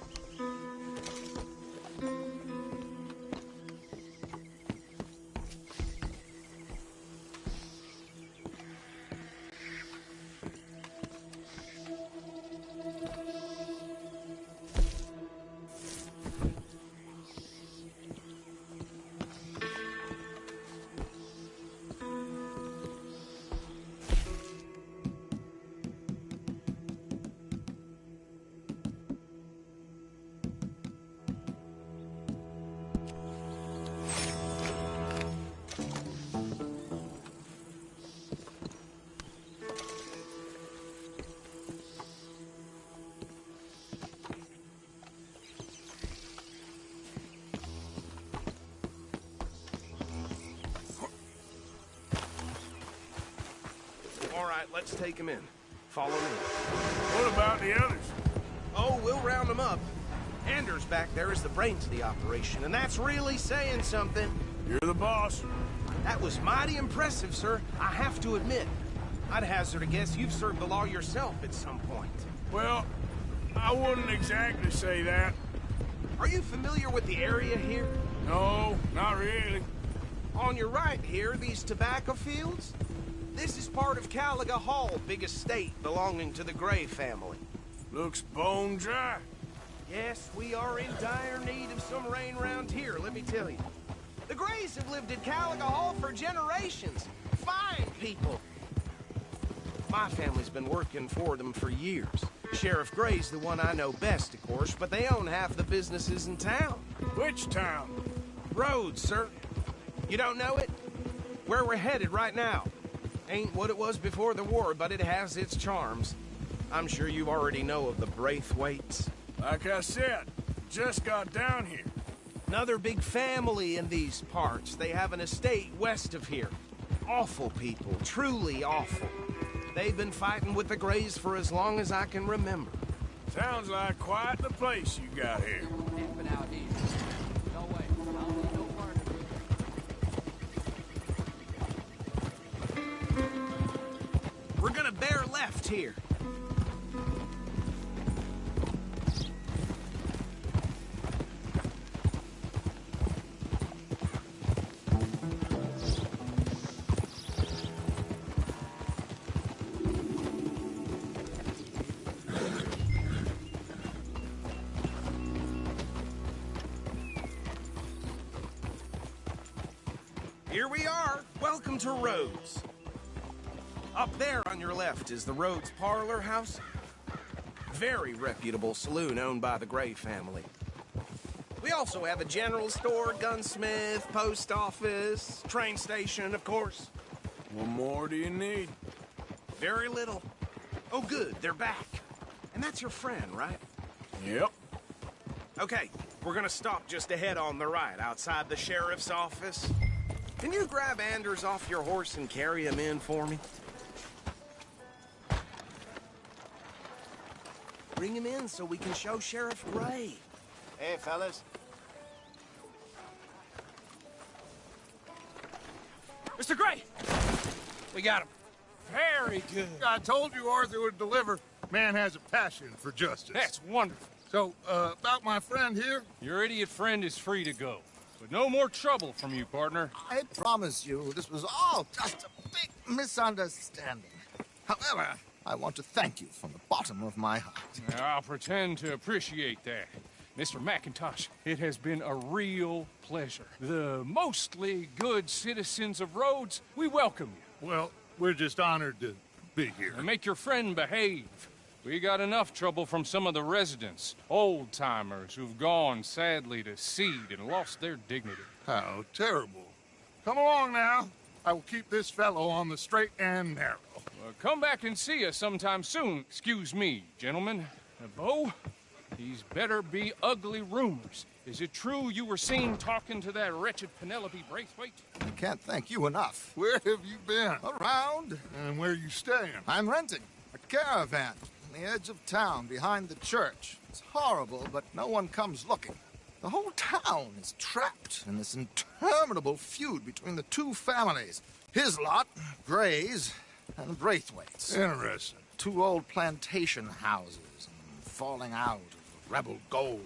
All right, let's take him in. Follow me. What about the others? Oh, we'll round them up. Anders back there is the brains of the operation, and that's really saying something. You're the boss. That was mighty impressive, sir. I have to admit. I'd hazard a guess you've served the law yourself at some point. Well, I wouldn't exactly say that. Are you familiar with the area here? No, not really. On your right here, these tobacco fields? This is part of Caliga Hall, big estate belonging to the Gray family. Looks bone dry. Yes, we are in dire need of some rain around here, let me tell you. The Grays have lived at Caliga Hall for generations. Fine people. My family's been working for them for years. Sheriff Gray's the one I know best, of course, but they own half the businesses in town. Which town? Rhodes, sir. You don't know it? Where we're headed right now. Ain't what it was before the war, but it has its charms. I'm sure you already know of the Braithwaites. Like I said, just got down here. Another big family in these parts. They have an estate west of here. Awful people, truly awful. They've been fighting with the Grays for as long as I can remember. Sounds like quite the place you got here. We're gonna bear left here. Here we are. Welcome to Rhodes. Up there on your left is the Rhodes Parlor House. Very reputable saloon owned by the Gray family. We also have a general store, gunsmith, post office, train station, of course. What more do you need? Very little. Oh, good, they're back. And that's your friend, right? Yep. Okay, we're gonna stop just ahead on the right, outside the sheriff's office. Can you grab Anders off your horse and carry him in for me? Bring him in so we can show Sheriff Gray. Hey, fellas. Mr. Gray! We got him. Very good. I told you Arthur would deliver. Man has a passion for justice. That's wonderful. So, about my friend here? Your idiot friend is free to go. But no more trouble from you, partner. I promise you, this was all just a big misunderstanding. However, I want to thank you from the bottom of my heart. I'll pretend to appreciate that. Mr. McIntosh, it has been a real pleasure. The mostly good citizens of Rhodes, we welcome you. Well, we're just honored to be here. And make your friend behave. We got enough trouble from some of the residents, old-timers who've gone, sadly, to seed and lost their dignity. How terrible. Come along now. I will keep this fellow on the straight and narrow. Come back and see us sometime soon. Excuse me, gentlemen. Bo, these better be ugly rumors. Is it true you were seen talking to that wretched Penelope Braithwaite? I can't thank you enough. Where have you been? Around. And where are you staying? I'm renting a caravan on the edge of town behind the church. It's horrible, but no one comes looking. The whole town is trapped in this interminable feud between the two families. His lot, Gray's, and Braithwaite's. Interesting. Two old plantation houses, and falling out of rebel gold,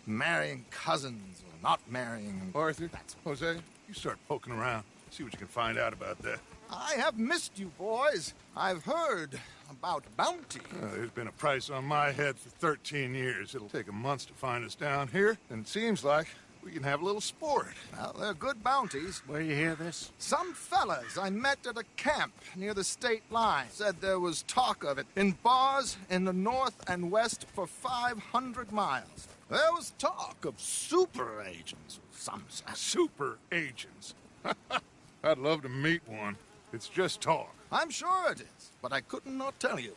and marrying cousins or not marrying. Arthur, Jose, you start poking around. See what you can find out about that. I have missed you, boys. I've heard about bounty. There's been a price on my head for 13 years. It'll take 'em months to find us down here, and it seems like we can have a little sport. Well, they're good bounties. Where you hear this? Some fellas I met at a camp near the state line said there was talk of it in bars in the north and west for 500 miles. There was talk of super agents of some sort. Super agents? I'd love to meet one. It's just talk. I'm sure it is, but I couldn't not tell you.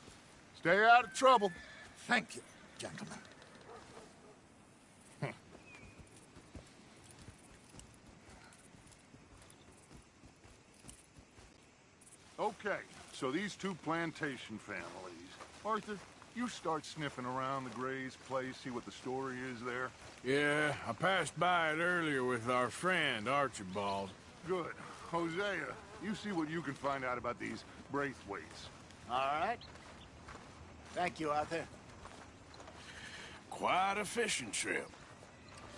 Stay out of trouble. Thank you, gentlemen. Okay, so these two plantation families. Arthur, you start sniffing around the Gray's place, see what the story is there. Yeah, I passed by it earlier with our friend, Archibald. Good. Hosea, you see what you can find out about these Braithwaites. All right. Thank you, Arthur. Quite a fishing trip.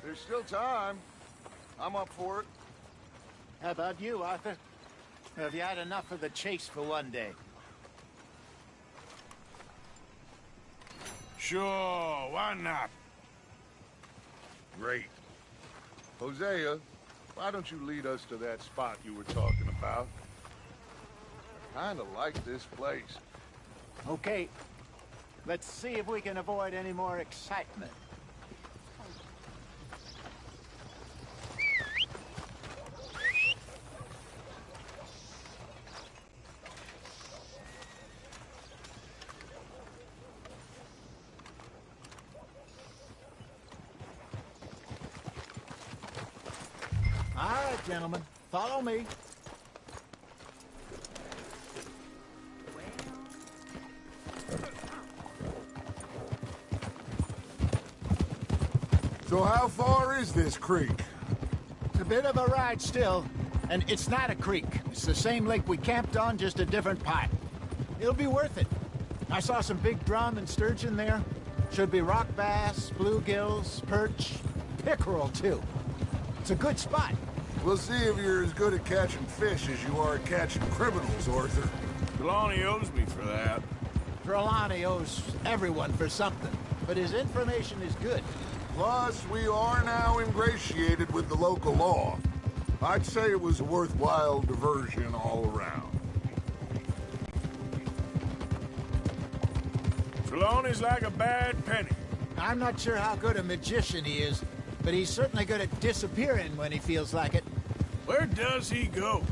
There's still time. I'm up for it. How about you, Arthur? Have you had enough of the chase for one day? Sure, why not? Great. Hosea, why don't you lead us to that spot you were talking about? I kinda like this place. Okay, let's see if we can avoid any more excitement. All right, gentlemen, follow me. So how far is this creek? It's a bit of a ride still, and it's not a creek. It's the same lake we camped on, just a different pipe. It'll be worth it. I saw some big drum and sturgeon there. Should be rock bass, bluegills, perch, pickerel too. It's a good spot. We'll see if you're as good at catching fish as you are at catching criminals, Arthur. Trelawney owes me for that. Trelawney owes everyone for something, but his information is good. Plus, we are now ingratiated with the local law. I'd say it was a worthwhile diversion all around. Trelawney's like a bad penny. I'm not sure how good a magician he is, but he's certainly good at disappearing when he feels like it. Where does he go?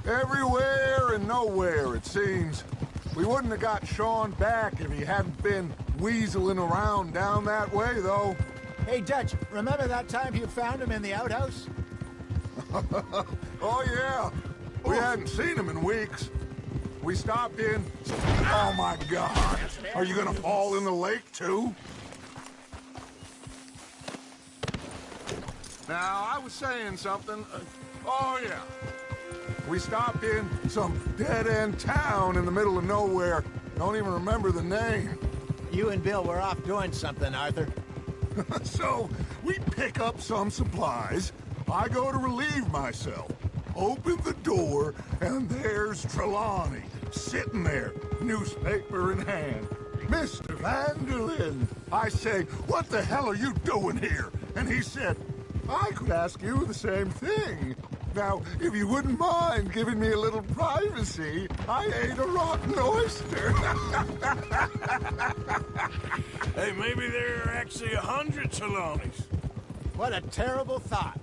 Everywhere and nowhere, it seems. We wouldn't have got Sean back if he hadn't been weaseling around down that way, though. Hey, Dutch, remember that time you found him in the outhouse? Oh, yeah. We hadn't seen him in weeks. We stopped in... Oh, my God. Are you gonna fall in the lake, too? Now, I was saying something. Oh, yeah. We stopped in some dead-end town in the middle of nowhere. Don't even remember the name. You and Bill were off doing something, Arthur. So, we pick up some supplies. I go to relieve myself. Open the door, and there's Trelawney, sitting there, newspaper in hand. Mr. Vanderlyn. I say, what the hell are you doing here? And he said, I could ask you the same thing. Now, if you wouldn't mind giving me a little privacy, I ate a rotten oyster. Hey, maybe there are actually 100 Trelawneys. What a terrible thought.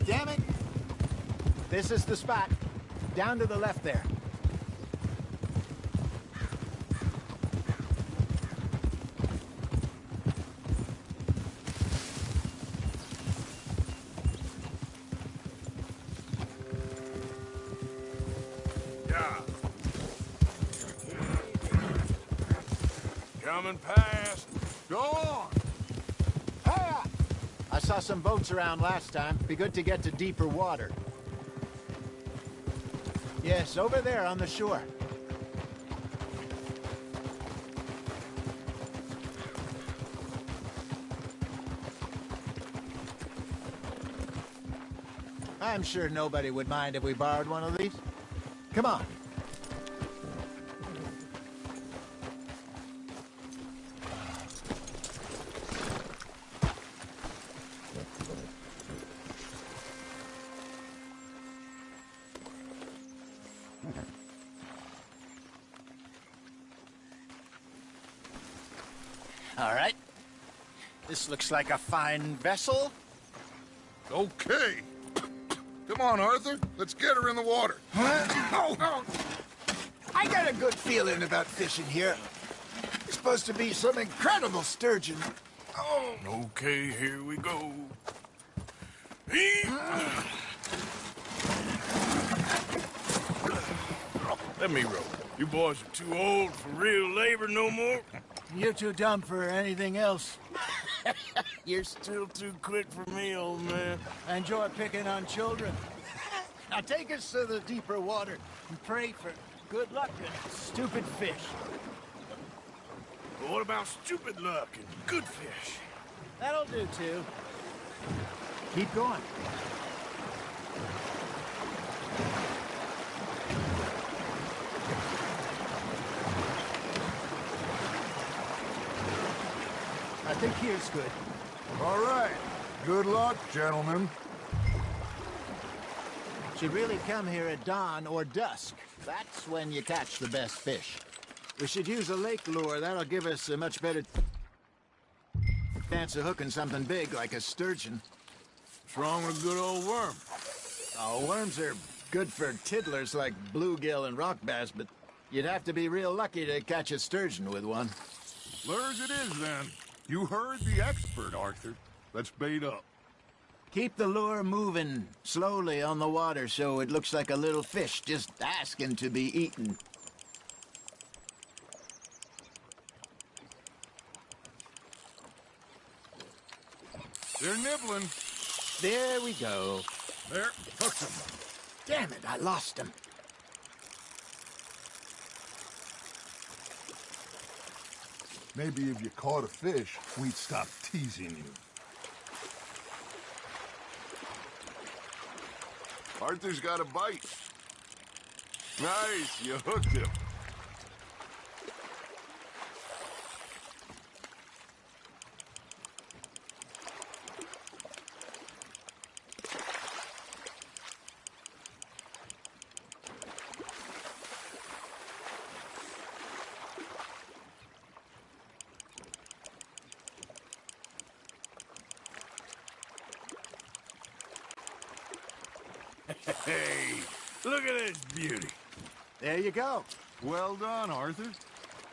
Damn it! This is the spot. Down to the left there. Yeah. Coming past. Go on. I saw some boats around last time. Be good to get to deeper water. Yes, over there on the shore. I'm sure nobody would mind if we borrowed one of these. Come on. All right. This looks like a fine vessel. Okay. Come on, Arthur. Let's get her in the water. Oh. I got a good feeling about fishing here. It's supposed to be some incredible sturgeon. Oh. Okay, here we go. Let me row. You boys are too old for real labor no more. You're too dumb for anything else. You're still too quick for me, old man. I enjoy picking on children. Now take us to the deeper water and pray for good luck and stupid fish. But what about stupid luck and good fish? That'll do, too. Keep going. think here's good. All right. Good luck, gentlemen. Should really come here at dawn or dusk. That's when you catch the best fish. We should use a lake lure. That'll give us a much better chance of hooking something big like a sturgeon. What's wrong with a good old worm? Oh, worms are good for tiddlers like bluegill and rock bass, but you'd have to be real lucky to catch a sturgeon with one. Lures it is, then. You heard the expert, Arthur. Let's bait up. Keep the lure moving slowly on the water so it looks like a little fish just asking to be eaten. They're nibbling. There we go. There, hooked them. Damn it, I lost him. Maybe if you caught a fish, we'd stop teasing you. Arthur's got a bite. Nice, you hooked him. Hey, look at this beauty. There you go. Well done, Arthur.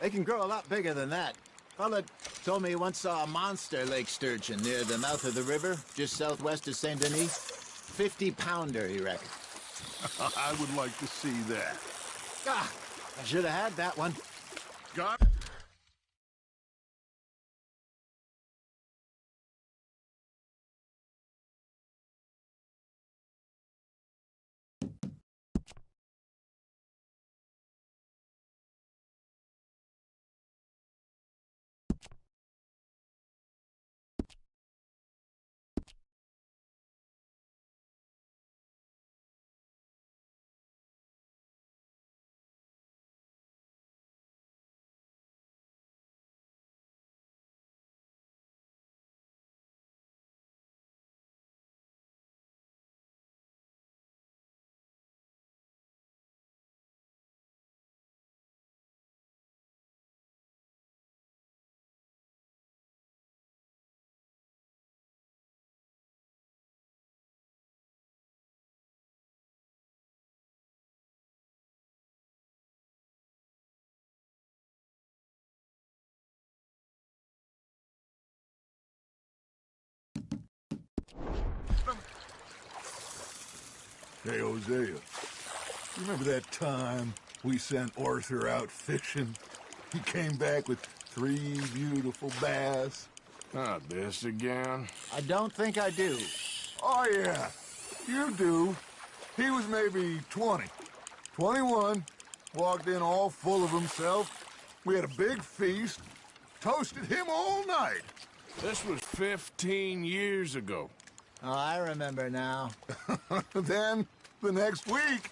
They can grow a lot bigger than that. Fella told me he once saw a monster lake sturgeon near the mouth of the river, just southwest of Saint Denis. 50-pounder, he reckoned. I would like to see that. Ah, I should have had that one. Got it? Hey, Hosea, you remember that time we sent Arthur out fishing? He came back with 3 beautiful bass. Not this again. I don't think I do. Oh, yeah, you do. He was maybe 20, 21, walked in all full of himself. We had a big feast, toasted him all night. This was 15 years ago. Oh, I remember now. Then, the next week,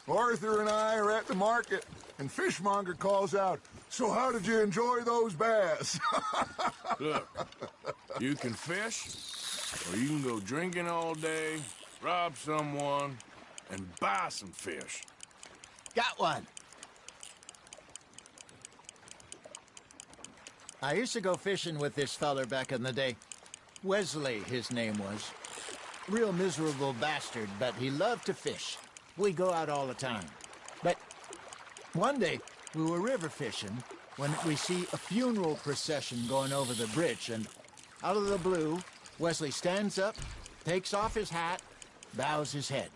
Arthur and I are at the market, and Fishmonger calls out, "So how did you enjoy those bass?" Look, you can fish, or you can go drinking all day, rob someone, and buy some fish. Got one. I used to go fishing with this feller back in the day. Wesley, his name was. Real miserable bastard, but he loved to fish. We go out all the time. But one day, we were river fishing when we see a funeral procession going over the bridge, and out of the blue, Wesley stands up, takes off his hat, bows his head.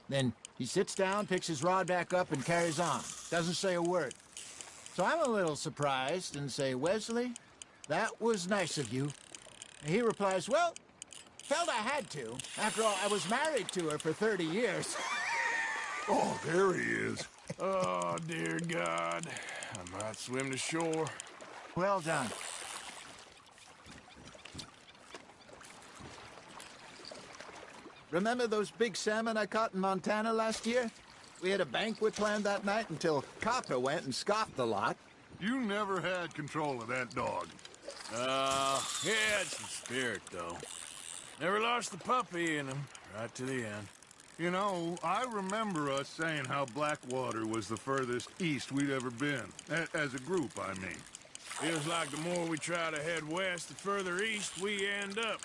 Then he sits down, picks his rod back up, and carries on. Doesn't say a word. So I'm a little surprised and say, "Wesley, that was nice of you." And he replies, "Well, felt I had to. After all, I was married to her for 30 years. Oh, there he is. Oh, dear God. I might swim to shore. Well done. Remember those big salmon I caught in Montana last year? We had a banquet planned that night until Copper went and scoffed the lot. You never had control of that dog. He had some spirit, though. Never lost the puppy in him, right to the end. You know, I remember us saying how Blackwater was the furthest east we'd ever been. As a group, I mean. Feels like the more we try to head west, the further east we end up.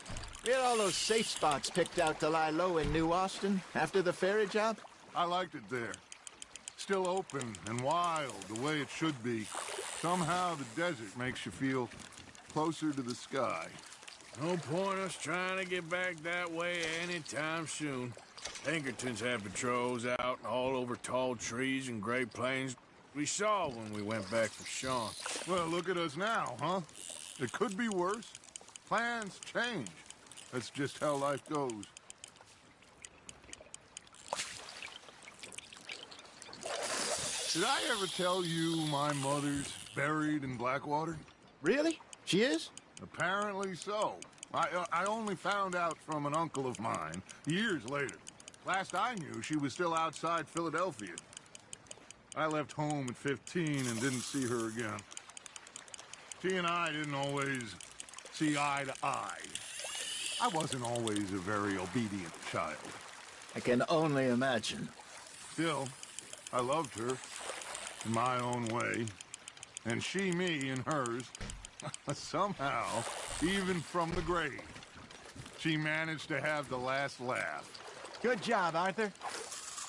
We had all those safe spots picked out to lie low in New Austin after the ferry job. I liked it there. Still open and wild, the way it should be. Somehow the desert makes you feel closer to the sky. No point us trying to get back that way anytime soon. Pinkertons have patrols out all over tall trees and Great Plains. We saw when we went back for Sean. Well, look at us now, huh? It could be worse. Plans change. That's just how life goes. Did I ever tell you my mother's buried in Blackwater? Really? She is? Apparently so. I only found out from an uncle of mine years later. Last I knew, she was still outside Philadelphia. I left home at 15 and didn't see her again. She and I didn't always see eye to eye. I wasn't always a very obedient child. I can only imagine. Still, I loved her in my own way, and she me in hers. Somehow, even from the grave, she managed to have the last laugh. Good job, Arthur.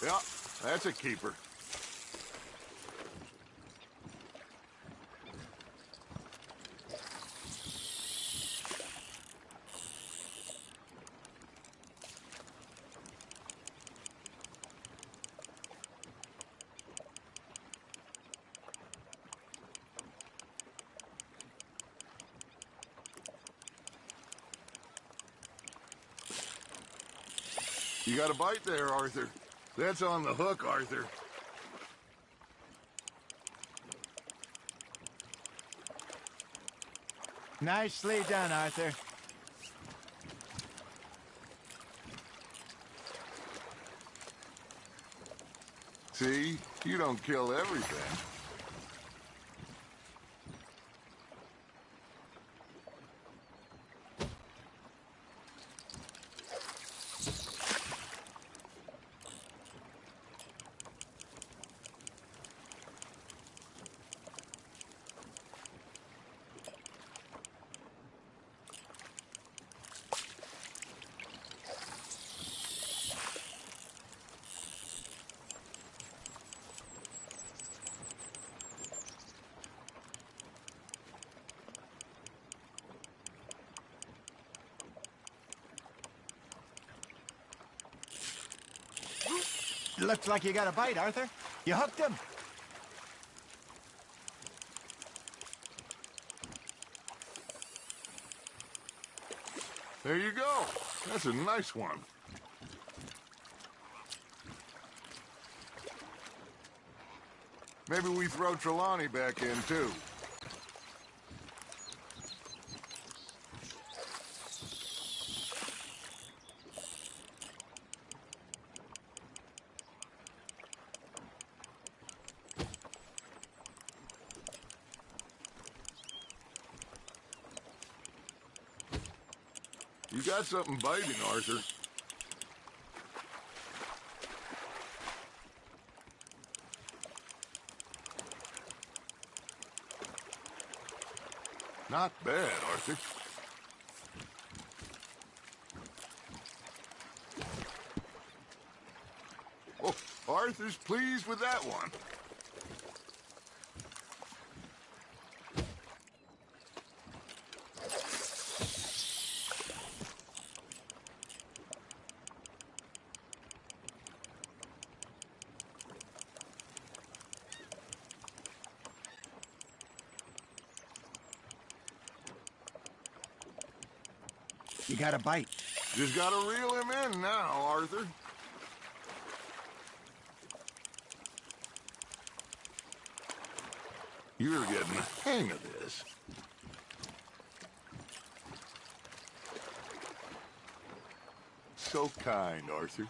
Yeah, that's a keeper. You got a bite there, Arthur. That's on the hook, Arthur. Nicely done, Arthur. See? You don't kill everything. Looks like you got a bite, Arthur. You hooked him. There you go. That's a nice one. Maybe we throw Trelawney back in, too. You got something biting, Arthur. Not bad, Arthur. Oh, Arthur's pleased with that one. You got a bite. Just gotta reel him in now, Arthur. You're getting the hang of this. So kind, Arthur.